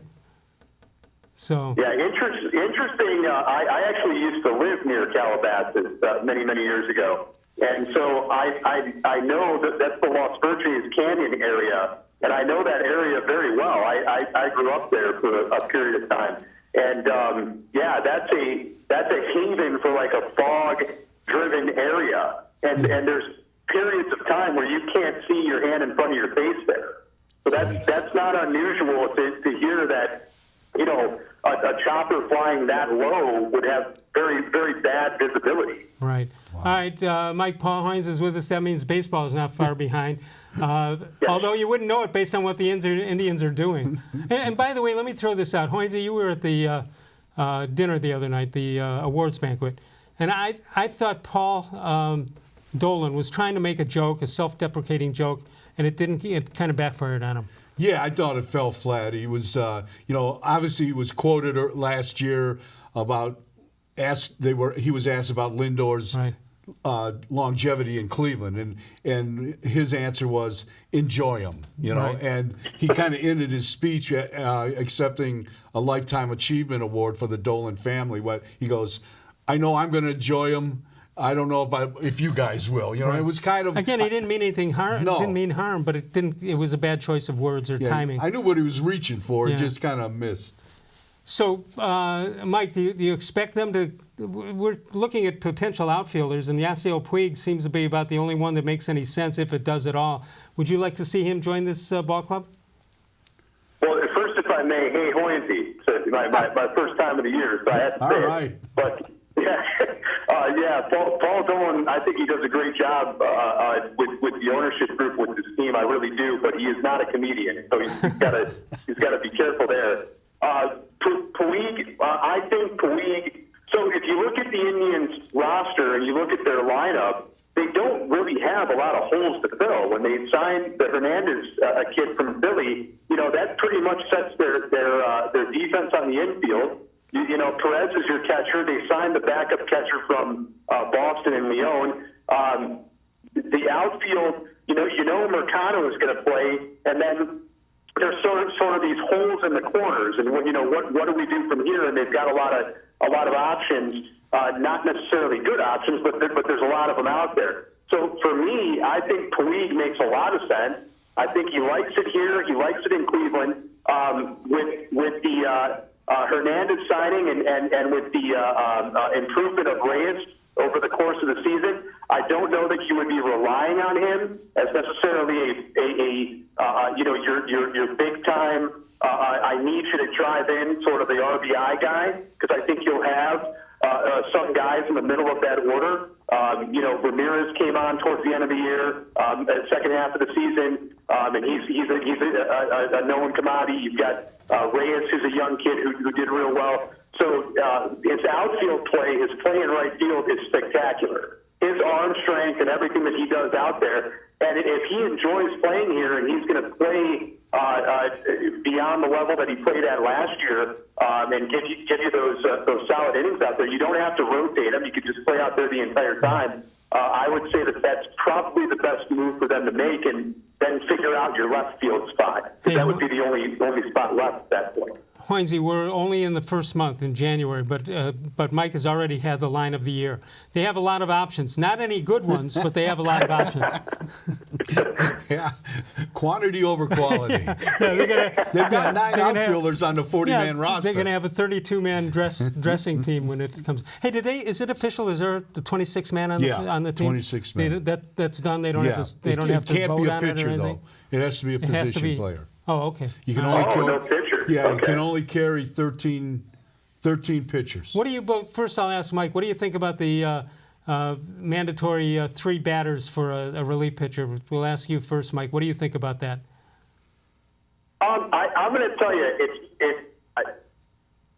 So yeah, interesting. I actually used to live near Calabasas many years ago, and so I know that's the Los Virgenes Canyon area. And I know that area very well. I grew up there for a period of time, and that's a haven for like a fog-driven area. And there's periods of time where you can't see your hand in front of your face there. So that's not unusual to hear that. A chopper flying that low would have very, very bad visibility. Right. Wow. All right, Mike, Paul Hoynes is with us. That means baseball is not far behind. Although you wouldn't know it based on what the Indians are doing. And by the way, let me throw this out. Hoynes, you were at the dinner the other night, the awards banquet. And I thought Paul Dolan was trying to make a joke, a self-deprecating joke, and it kind of backfired on him. Yeah, I thought it fell flat. He was, obviously he was quoted last year about he was asked about Lindor's longevity in Cleveland, and his answer was enjoy him, and he kind of ended his speech accepting a Lifetime Achievement Award for the Dolan family. What he goes, I know I'm going to enjoy him. I don't know if you guys will. It was kind of again. He didn't mean anything harm. No. Didn't mean harm, but it didn't. It was a bad choice of words or timing. I knew what he was reaching for. It just kind of missed. So, Mike, do you expect them to? We're looking at potential outfielders, and Yasiel-Puig seems to be about the only one that makes any sense, if it does at all. Would you like to see him join this ball club? Well, first, if I may, hey, Hoynesy, so my first time of the year, so I had to say right. it. But, yeah, Paul Dolan, I think he does a great job with the ownership group, with his team. I really do, but he is not a comedian, so he's got to be careful there. Puig, I think Puig. So if you look at the Indians roster and you look at their lineup, they don't really have a lot of holes to fill. When they signed the Hernandez kid from Philly, that pretty much sets their defense on the infield. You know, Perez is your catcher. They signed the backup catcher from Boston and Leon. The outfield, you know Mercado is going to play, and then there's sort of these holes in the corners, and what do we do from here? And they've got a lot of options, not necessarily good options, but there's a lot of them out there. So for me, I think Puig makes a lot of sense. I think he likes it here. He likes it in Cleveland. With the Hernandez signing and with the improvement of Reyes over the course of the season, I don't know that you would be relying on him as necessarily your big time. I need you to drive in sort of the RBI guy, because I think you'll have some guys in the middle of that order. Ramirez came on towards the end of the year, the second half of the season, and he's a known commodity. You've got Reyes, who's a young kid who did real well. So his outfield play, his play in right field is spectacular. His arm strength and everything that he does out there, and if he enjoys playing here and he's going to play beyond the level that he played at last year, and give you those solid innings out there, you don't have to rotate him. You could just play out there the entire time. I would say that that's probably the best move for them to make, and then figure out your left field spot. That would be the only spot left at that point. Hoynesy, we're only in the first month in January, but Mike has already had the line of the year. They have a lot of options. Not any good ones, but they have a lot of options. Yeah, quantity over quality. They've got 9 outfielders on the 40-man roster. They're going to have a 32-man dressing team when it comes. Hey, is it official? Is there the 26-man on the team? 26-man. That's done. They don't have to. They don't have to vote on it or anything. It has to be a position player. Oh, okay. You can only no pitcher. Yeah, okay. You can only carry 13 pitchers. What do you? First, I'll ask Mike. What do you think about the mandatory 3 batters for a relief pitcher? We'll ask you first, Mike. What do you think about that? I'm going to tell you,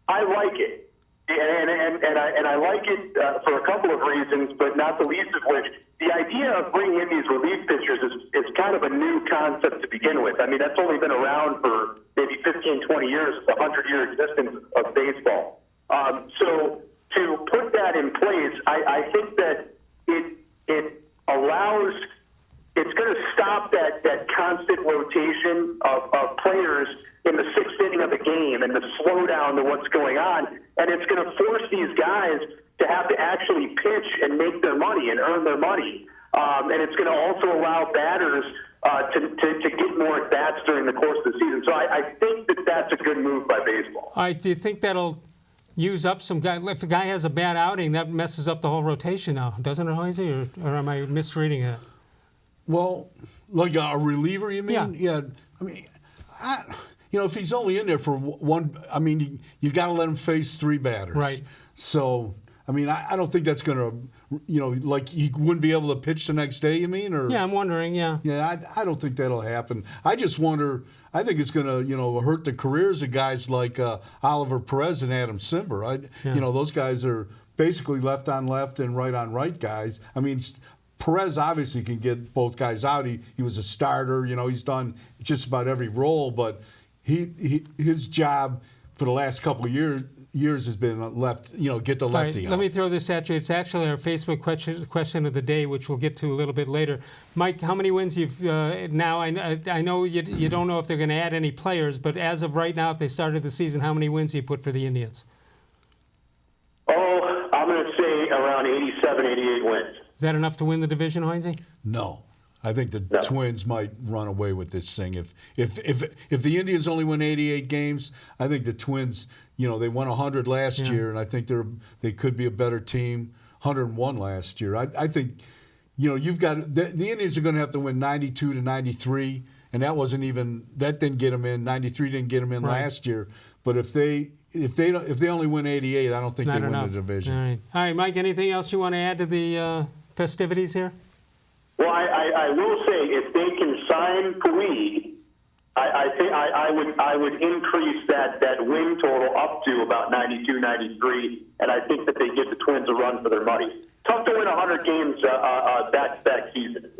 I like it, and I like it for a couple of reasons, but not the least of which, the idea of bringing in these relief pitchers is kind of a new concept to begin with. I mean, that's only been around for maybe 15, 20 years, the 100-year existence of baseball. So to put that in place, I think that it allows, it's going to stop that constant rotation of players in the 6th inning of the game and the slowdown to what's going on, and it's going to force these guys to have to actually pitch and make their money and earn their money. And it's going to also allow batters to get more at-bats during the course of the season. So I think that that's a good move by baseball. All right, do you think that'll use up some guy? If a guy has a bad outing, that messes up the whole rotation now, doesn't it, Hoynesy, or am I misreading it? Well, like a reliever, you mean? Yeah. I mean, if he's only in there for one, I mean, you got to let him face 3 batters. Right. So, I mean, I don't think that's going to, like he wouldn't be able to pitch the next day, you mean? Or yeah, I'm wondering, yeah. Yeah, I don't think that'll happen. I just wonder, I think it's going to, hurt the careers of guys like Oliver Perez and Adam Simber. Those guys are basically left on left and right on right guys. I mean, Perez obviously can get both guys out. He was a starter. He's done just about every role, but his job for the last couple of years has been get the lefty out. Let me throw this at you. It's actually our Facebook question of the day, which we'll get to a little bit later. Mike, how many wins you've now? I know you don't know if they're going to add any players, but as of right now, if they started the season, how many wins do you put for the Indians? I'm going to say around 87, 88 wins. Is that enough to win the division, Hoynesy? No. I think the Twins might run away with this thing. If the Indians only win 88 games, I think the Twins, they won 100 last year, and I think they could be a better team. 101 last year. I think, you've got the Indians are going to have to win 92 to 93, and that didn't get them in. 93 didn't get them in last year. But if they only win 88, I don't think they win the division. All right, Mike. Anything else you want to add to the festivities here? Well, I will say if they can sign Puig, I think I would increase that win total up to about 92, 93, and I think that they give the Twins a run for their money. Tough to win 100 games back season.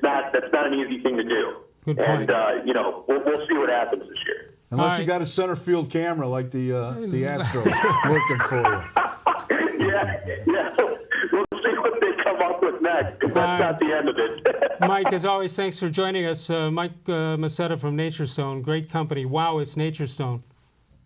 That's not an easy thing to do. Good point. And we'll see what happens this year. Unless you got a center field camera like the Astros working for you. Yeah. We'll see what they come up with next, because that's not the end of it. Mike, as always, thanks for joining us. Mike Macetta from Nature Stone. Great company. Wow, it's Nature Stone.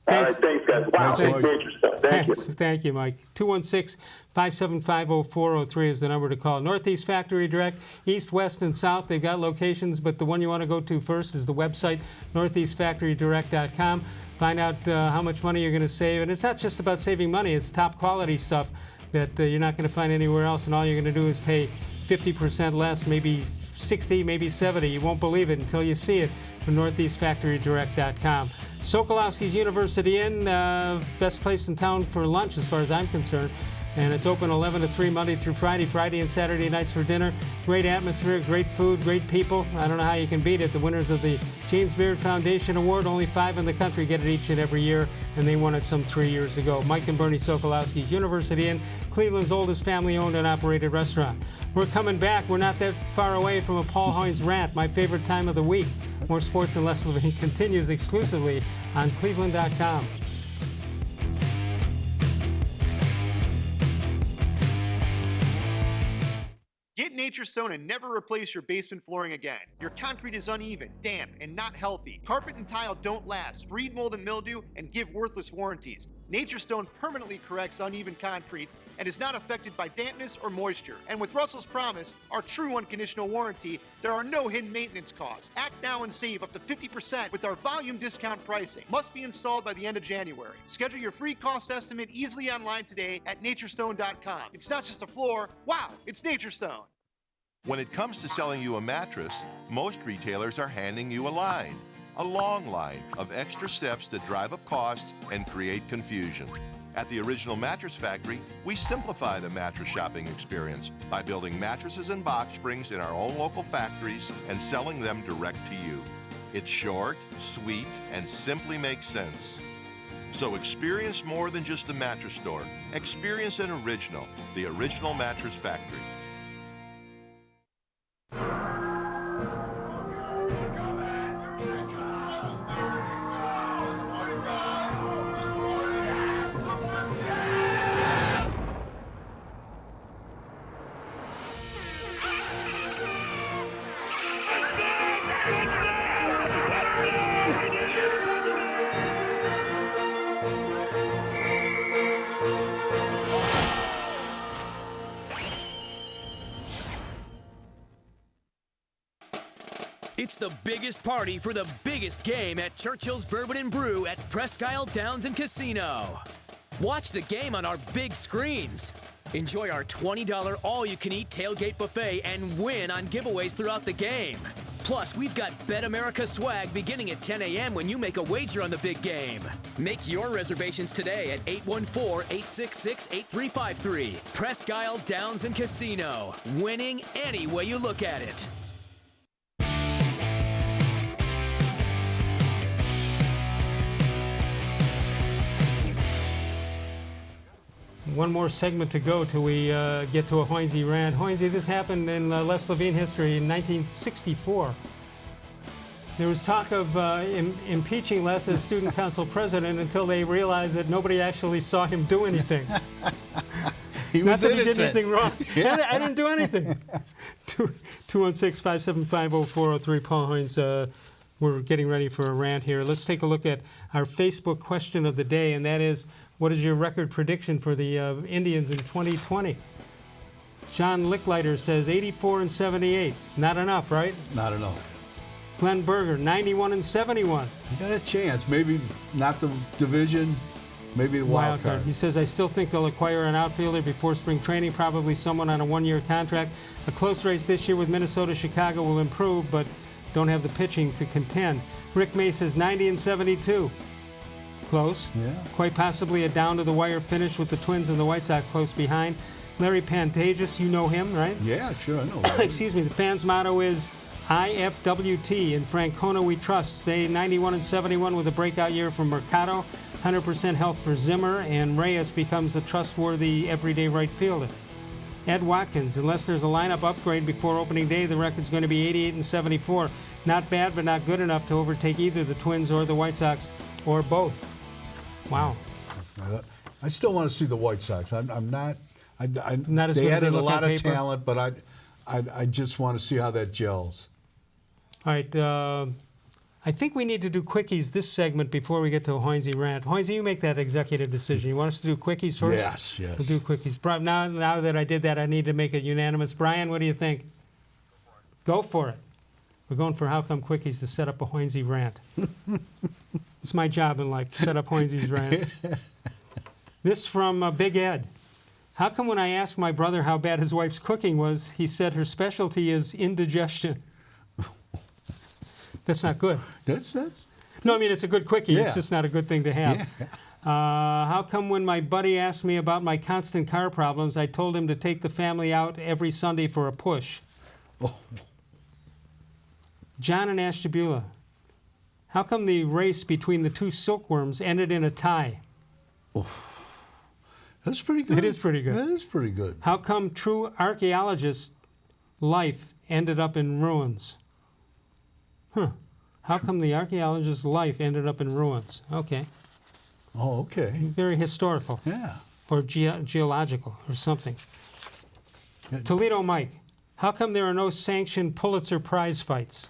Thanks. All right, thanks, guys. Wow, it's Nature Stone. Thank you. Thank you, Mike. 216-575-0403 is the number to call. Northeast Factory Direct, East, West, and South. They've got locations, but the one you want to go to first is the website, northeastfactorydirect.com. Find out how much money you're going to save. And it's not just about saving money. It's top quality stuff that you're not going to find anywhere else, and all you're going to do is pay 50% less, maybe 60, maybe 70. You won't believe it until you see it from northeastfactorydirect.com. Sokolowski's University Inn, best place in town for lunch as far as I'm concerned. And it's open 11 to 3 Monday through Friday and Saturday nights for dinner. Great atmosphere, great food, great people. I don't know how you can beat it. The winners of the James Beard Foundation Award, only 5 in the country get it each and every year, and they won it some 3 years ago. Mike and Bernie Sokolowski's University Inn, Cleveland's oldest family-owned and operated restaurant. We're coming back. We're not that far away from a Paul Hoynes rant, my favorite time of the week. More Sports and Les-levine continues exclusively on cleveland.com. Get Nature Stone and never replace your basement flooring again. Your concrete is uneven, damp, and not healthy. Carpet and tile don't last, breed mold and mildew, and give worthless warranties. Nature Stone permanently corrects uneven concrete and is not affected by dampness or moisture. And with Russell's Promise, our true unconditional warranty, there are no hidden maintenance costs. Act now and save up to 50% with our volume discount pricing. Must be installed by the end of January. Schedule your free cost estimate easily online today at naturestone.com. It's not just a floor. Wow, it's Nature Stone. When it comes to selling you a mattress, most retailers are handing you a long line of extra steps that drive up costs and create confusion. At the Original Mattress Factory, we simplify the mattress shopping experience by building mattresses and box springs in our own local factories and selling them direct to you. It's short, sweet, and simply makes sense. So experience more than just a mattress store. Experience an original, the Original Mattress Factory. It's the biggest party for the biggest game at Churchill's Bourbon and Brew at Presque Isle Downs and Casino. Watch the game on our big screens. Enjoy our $20 all-you-can-eat tailgate buffet and win on giveaways throughout the game. Plus, we've got Bet America swag beginning at 10 a.m. when you make a wager on the big game. Make your reservations today at 814-866-8353. Presque Isle Downs and Casino. Winning any way you look at it. One more segment to go till we get to a Hoynesy rant. Hoynesy, this happened in Les-levine history in 1964. There was talk of impeaching Les as student council president until they realized that nobody actually saw him do anything. It's not that he did anything wrong. Yeah. I didn't do anything. 216-575-0403. Paul Hoynes, we're getting ready for a rant here. Let's take a look at our Facebook question of the day, and that is, what is your record prediction for the Indians in 2020? John Licklider says 84 and 78. Not enough, right? Not enough. Glenn Berger, 91 and 71. You got a chance. Maybe not the division, maybe the wild card. He says, I still think they'll acquire an outfielder before spring training, probably someone on a one-year contract. A close race this year with Minnesota. Chicago will improve, but don't have the pitching to contend. Rick May says 90 and 72. Close. Yeah. Quite possibly a down-to-the-wire finish with the Twins and the White Sox close behind. Larry Pantages, you know him, right? Yeah, sure, I know. Excuse me. The fans' motto is IFWT. In Francona we trust. Say 91 and 71 with a breakout year from Mercado. 100% health for Zimmer, and Reyes becomes a trustworthy everyday right fielder. Ed Watkins, unless there's a lineup upgrade before opening day, the record's going to be 88 and 74. Not bad, but not good enough to overtake either the Twins or the White Sox, or both. Wow. I still want to see the White Sox. I'm not. Not as they good as they added a look lot on of paper. talent, but I just want to see how that gels. All right. I think we need to do quickies this segment before we get to a Hoynesy rant. Hoynesy, you make that executive decision. You want us to do quickies first? Yes. We'll do quickies. Now that I did that, I need to make it unanimous. Brian, what do you think? Go for it. We're going for How Come Quickies to set up a Hoynesy rant. It's my job in life, to set up Hoynesy's rants. This from Big Ed. How come when I asked my brother how bad his wife's cooking was, he said her specialty is indigestion? That's not good. That's No, I mean, it's a good quickie. Yeah. It's just not a good thing to have. Yeah. How come when my buddy asked me about my constant car problems, I told him to take the family out every Sunday for a push? Oh. John in Ashtabula. How come the race between the two silkworms ended in a tie? Oh. That's pretty good. It is pretty good. That is pretty good. How come true archaeologist life ended up in ruins? How come the archaeologist's life ended up in ruins? Okay. Oh, okay. Very historical. Yeah. Or geological or something. Toledo Mike. How come there are no sanctioned Pulitzer Prize fights?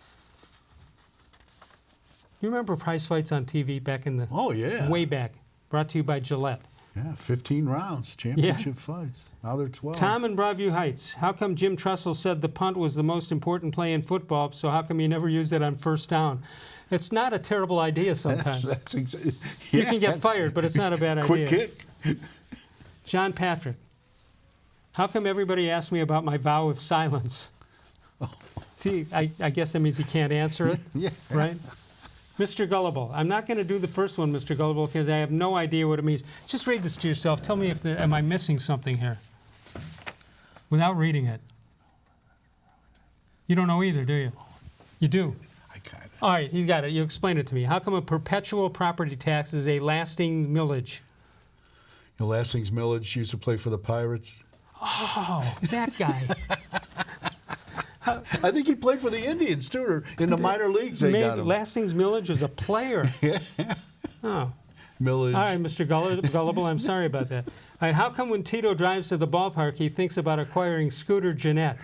You remember prize fights on TV back in the... Oh, yeah. Way back. Brought to you by Gillette. Yeah, 15 rounds, championship fights. Now they're 12. Tom in Broadview Heights. How come Jim Tressel said the punt was the most important play in football, so how come you never used it on first down? It's not a terrible idea sometimes. You can get fired, but it's not a bad idea. Quick kick. John Patrick. How come everybody asks me about my vow of silence? See, I guess that means he can't answer it, Yeah. right? Mr. Gullible. I'm not going to do the first one, Mr. Gullible, because I have no idea what it means. Just read this to yourself. Tell me if am I missing something here without reading it. You don't know either, do you? You do. I kind of. All right, you got it. You explain it to me. How come a perpetual property tax is a lasting millage? The last thing's Millage used to play for the Pirates. Oh, that guy. I think he played for the Indians, too, or in the minor leagues they got him. Lastings Millage is a player. Yeah. Oh. Millage. All right, Mr. Gullible, I'm sorry about that. All right, how come when Tito drives to the ballpark, he thinks about acquiring Scooter Gennett?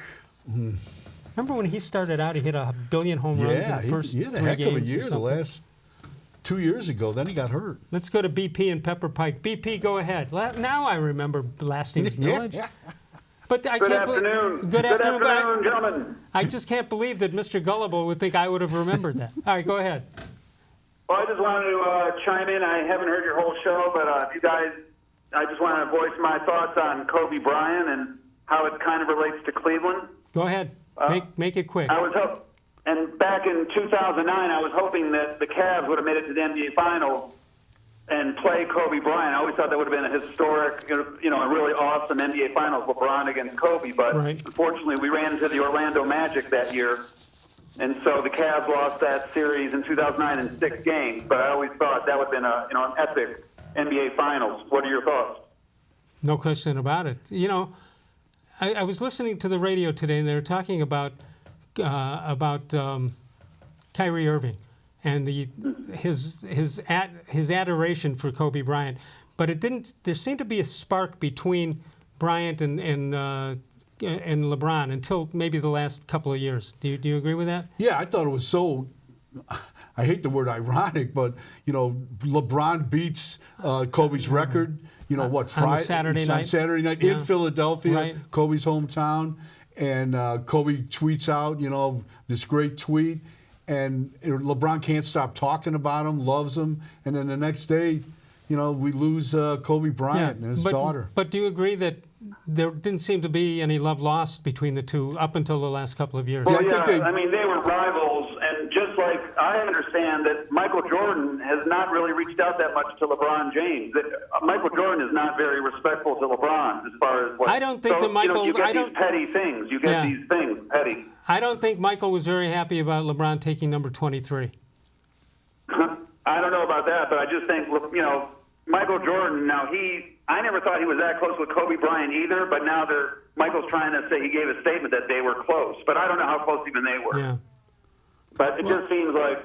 Remember when he started out, he hit 1 billion home runs in the first he had a 3 heck games of a year or the something? last 2 years ago. Then he got hurt. Let's go to BP and Pepper Pike. BP, go ahead. Now I remember Lastings Millage. But I Good can't afternoon. Good afternoon, gentlemen. I just can't believe that Mr. Gullible would think I would have remembered that. All right, go ahead. Well, I just wanted to chime in. I haven't heard your whole show, but you guys, I just wanted to voice my thoughts on Kobe Bryant and how it kind of relates to Cleveland. Go ahead. Make it quick. And back in 2009, I was hoping that the Cavs would have made it to the NBA Finals and play Kobe Bryant. I always thought that would have been a historic, a really awesome NBA Finals, LeBron against Kobe. But unfortunately, we ran into the Orlando Magic that year, and so the Cavs lost that series in 2009 in 6 games. But I always thought that would have been an epic NBA Finals. What are your thoughts? No question about it. I was listening to the radio today, and they were talking about Kyrie Irving and his adoration for Kobe Bryant, but it didn't. There seemed to be a spark between Bryant and LeBron until maybe the last couple of years. Do you agree with that? Yeah, I thought it was so. I hate the word ironic, but LeBron beats Kobe's record. Friday? On Saturday night? On Saturday night in Philadelphia, right. Kobe's hometown. And Kobe tweets out, this great tweet. And LeBron can't stop talking about him, loves him. And then the next day, we lose Kobe Bryant and his daughter. But do you agree that there didn't seem to be any love lost between the two up until the last couple of years? Well, I mean, they were rivals, and just like I understand that Michael Jordan has not really reached out that much to LeBron James. Michael Jordan is not very respectful to LeBron as far as what. I don't think that Michael. You get these petty things. You get these things petty. I don't think Michael was very happy about LeBron taking number 23. I don't know about that, but I just think Michael Jordan. Now I never thought he was that close with Kobe Bryant either, but now Michael's trying to say he gave a statement that they were close, but I don't know how close even they were. Yeah. But it just seems like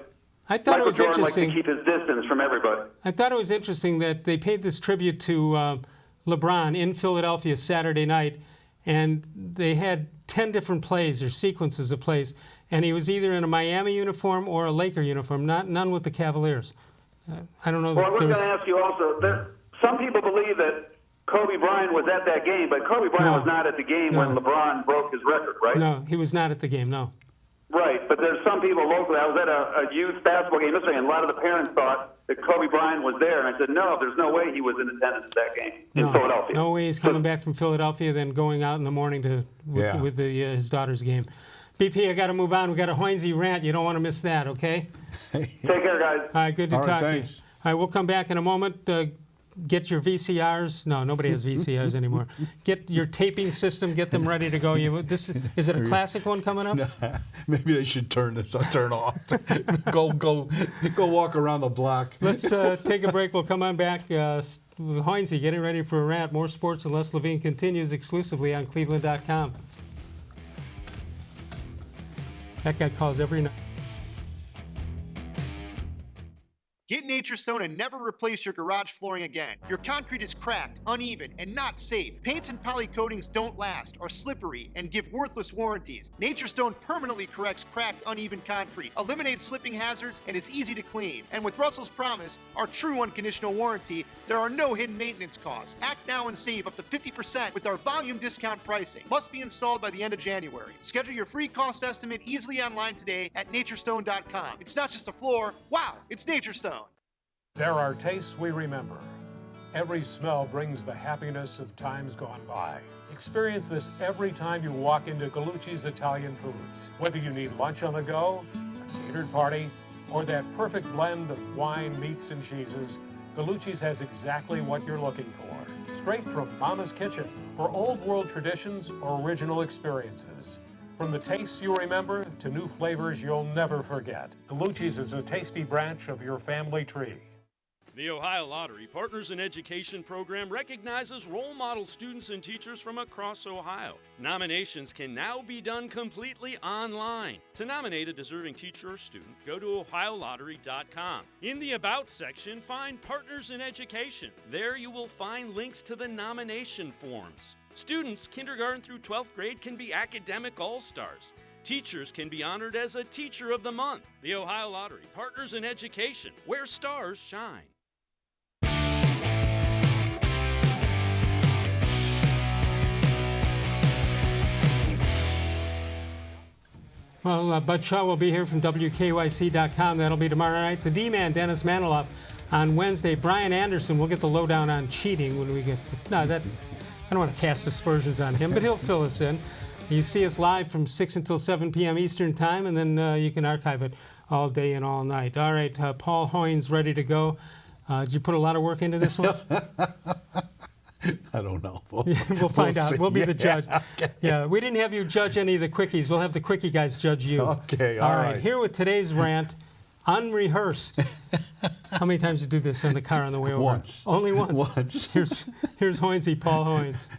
I thought Michael it was Jordan likes to interesting. keep his distance from everybody. I thought it was interesting that they paid this tribute to LeBron in Philadelphia Saturday night, and they had 10 different plays or sequences of plays, and he was either in a Miami uniform or a Laker uniform, none with the Cavaliers. I don't know. Well, I was going to ask you also, some people believe that Kobe Bryant was at that game, but Kobe Bryant was not at the game when LeBron broke his record, right? No, he was not at the game, no. Right, but there's some people locally. I was at a youth basketball game yesterday, and a lot of the parents thought that Kobe Bryant was there, and I said, no, there's no way he was in attendance at that game in Philadelphia. No way he's coming back from Philadelphia, then going out in the morning with his daughter's game. BP, I got to move on. We got a Hoynesy rant. You don't want to miss that, okay? Take care, guys. All right, good to talk to you. All right, we'll come back in a moment. Get your VCRs. No, nobody has VCRs anymore. Get your taping system. Get them ready to go. Is it a classic one coming up? No, maybe they should turn off. go walk around the block. Let's take a break. We'll come on back. Hoynesy getting ready for a rant. More Sports and Les-levine continues exclusively on cleveland.com. That guy calls every night. Get Nature Stone and never replace your garage flooring again. Your concrete is cracked, uneven, and not safe. Paints and poly coatings don't last, are slippery, and give worthless warranties. Nature Stone permanently corrects cracked, uneven concrete, eliminates slipping hazards, and is easy to clean. And with Russell's Promise, our true unconditional warranty, there are no hidden maintenance costs. Act now and save up to 50% with our volume discount pricing. Must be installed by the end of January. Schedule your free cost estimate easily online today at naturestone.com. It's not just a floor. Wow, it's Nature Stone. There are tastes we remember. Every smell brings the happiness of times gone by. Experience this every time you walk into Gallucci's Italian Foods. Whether you need lunch on the go, a catered party, or that perfect blend of wine, meats, and cheeses, Gallucci's has exactly what you're looking for. Straight from Mama's Kitchen for old world traditions or original experiences. From the tastes you remember to new flavors you'll never forget. Gallucci's is a tasty branch of your family tree. The Ohio Lottery Partners in Education program recognizes role model students and teachers from across Ohio. Nominations can now be done completely online. To nominate a deserving teacher or student, go to ohiolottery.com. In the About section, find Partners in Education. There you will find links to the nomination forms. Students kindergarten through 12th grade can be academic all-stars. Teachers can be honored as a Teacher of the Month. The Ohio Lottery Partners in Education, where stars shine. Well, Bud Shaw will be here from WKYC.com. That'll be tomorrow night. The D-Man, Dennis Maniloff, on Wednesday. Brian Anderson, we'll get the lowdown on cheating when we get... I don't want to cast aspersions on him, but he'll fill us in. You see us live from 6 until 7 p.m. Eastern Time, and then you can archive it all day and all night. All right, Paul Hoynes ready to go. Did you put a lot of work into this one? I don't know. We'll find out. We'll be the judge. Okay. Yeah, we didn't have you judge any of the quickies. We'll have the quickie guys judge you. Okay, all right. Here with today's rant, unrehearsed. How many times did you do this in the car on the way over? Once. Only once? Once. Here's Hoynesy, Paul Hoynes.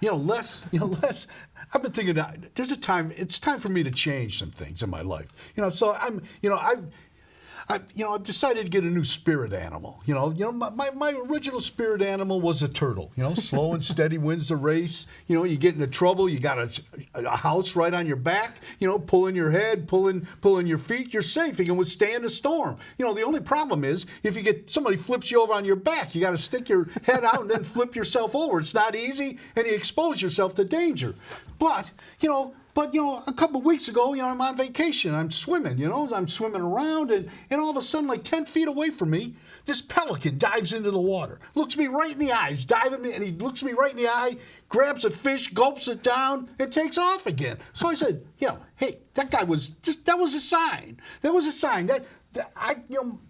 Les, I've been thinking it's time for me to change some things in my life. So I've decided to get a new spirit animal. My original spirit animal was a turtle. Slow and steady wins the race. You get into trouble, you got a house right on your back. Pulling your head, pulling your feet. You're safe. You can withstand a storm. The only problem is if somebody flips you over on your back, you got to stick your head out and then flip yourself over. It's not easy, and you expose yourself to danger. But a couple of weeks ago, I'm on vacation. I'm swimming, I'm swimming around, and all of a sudden, like 10 feet away from me, this pelican dives into the water, looks me right in the eyes, and he looks me right in the eye, grabs a fish, gulps it down, and takes off again. So I said, hey, that was a sign. That was a sign.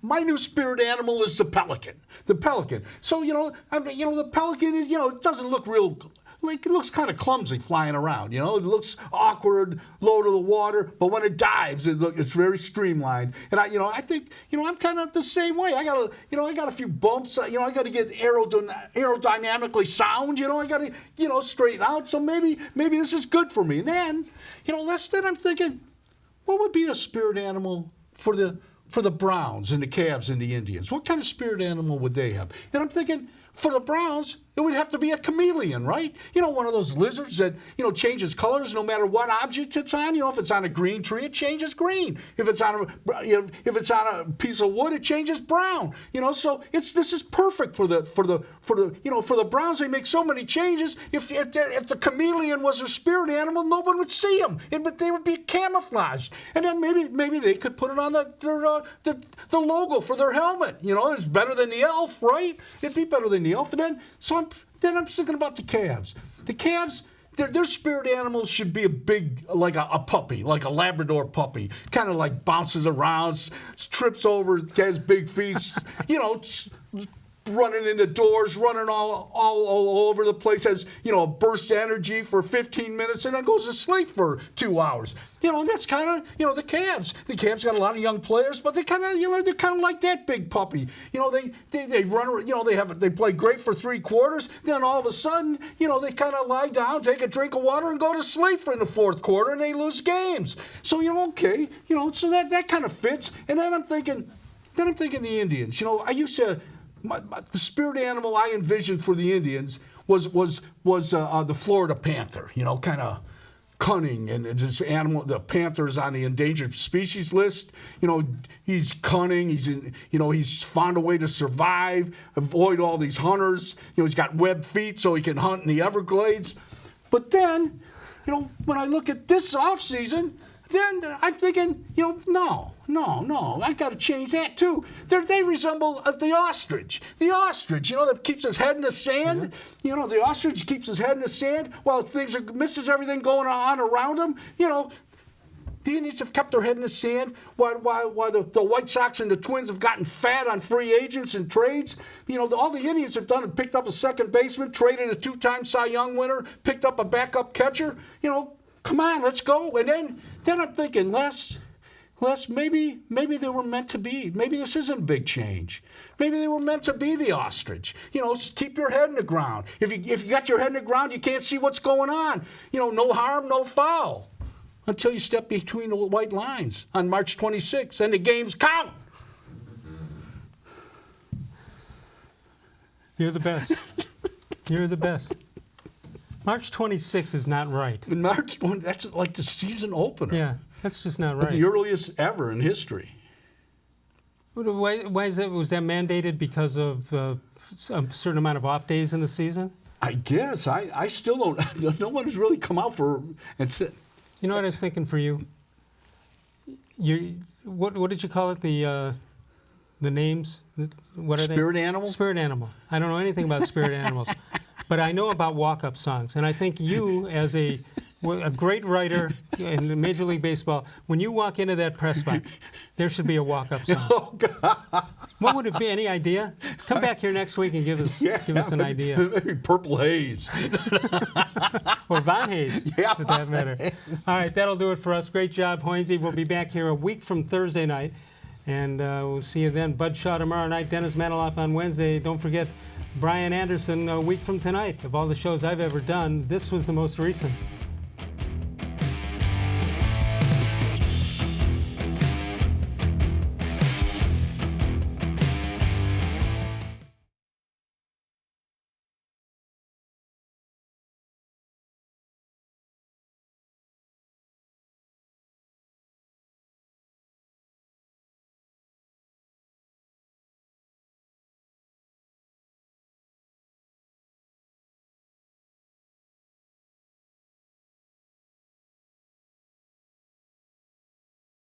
My new spirit animal is the pelican. The pelican. So, the pelican is, it doesn't look real. Like, it looks kind of clumsy flying around, It looks awkward, low to the water, but when it dives, it's very streamlined. And I think, I'm kind of the same way. I got a few bumps. I got to get aerodynamically sound. I got to, straighten out. So maybe this is good for me. And then, then I'm thinking, what would be a spirit animal for the Browns and the Cavs and the Indians? What kind of spirit animal would they have? And I'm thinking, for the Browns, it would have to be a chameleon, right? One of those lizards that, changes colors no matter what object it's on. If it's on a green tree, it changes green. If it's on a piece of wood, it changes brown. So this is perfect for the Browns. They make so many changes. If the chameleon was a spirit animal, no one would see them. They would be camouflaged. And then maybe they could put it on the logo for their helmet. It's better than the elf, right? It'd be better than the elf. And then I'm thinking about the Cavs. The Cavs, their spirit animals should be a big, like a puppy, like a Labrador puppy. Kind of like bounces around, trips over, has big feet, running into doors, running all over the place, has, a burst of energy for 15 minutes and then goes to sleep for 2 hours. And that's kind of, the Cavs. The Cavs got a lot of young players, but they kind of, they're kind of like that big puppy. They run, they play great for 3 quarters. Then all of a sudden, they kind of lie down, take a drink of water, and go to sleep in the 4th quarter, and they lose games. So, okay, so that kind of fits. And then I'm thinking the Indians. I used to. The spirit animal I envisioned for the Indians was the Florida panther. Kind of cunning, and this animal, the panther's on the endangered species list. He's cunning. He's found a way to survive, avoid all these hunters. He's got webbed feet so he can hunt in the Everglades. But then, when I look at this off season, then I'm thinking, no, I got to change that too. They resemble the ostrich. The ostrich, that keeps his head in the sand. Mm-hmm. The ostrich keeps his head in the sand while misses everything going on around him. The Indians have kept their head in the sand while the White Sox and the Twins have gotten fat on free agents and trades. All the Indians have done is picked up a second baseman, traded a 2-time Cy Young winner, picked up a backup catcher. Come on, let's go. And then I'm thinking, Les, maybe they were meant to be. Maybe this isn't a big change. Maybe they were meant to be the ostrich. Keep your head in the ground. If you got your head in the ground, you can't see what's going on. No harm, no foul. Until you step between the white lines on March 26th, and the games count. You're the best. You're the best. March 26th is not right. In March, that's like the season opener. Yeah, that's just not right. The earliest ever in history. Why is that? Was that mandated because of a certain amount of off days in the season? I guess. I still don't. No one has really come out for and said. You know what I was thinking for you? What did you call it? The names? What are they? Spirit animal? Spirit animal. I don't know anything about spirit animals. But I know about walk-up songs, and I think you, as a great writer in Major League Baseball, when you walk into that press box, there should be a walk-up song. Oh, God. What would it be? Any idea? Come back here next week and give us an idea. Maybe Purple Haze. Or Von Hayes, for that matter. All right, that'll do it for us. Great job, Hoynesy. We'll be back here a week from Thursday night, and we'll see you then. Bud Shaw tomorrow night, Dennis Maniloff on Wednesday. Don't forget, Brian Anderson a week from tonight. Of all the shows I've ever done, this was the most recent.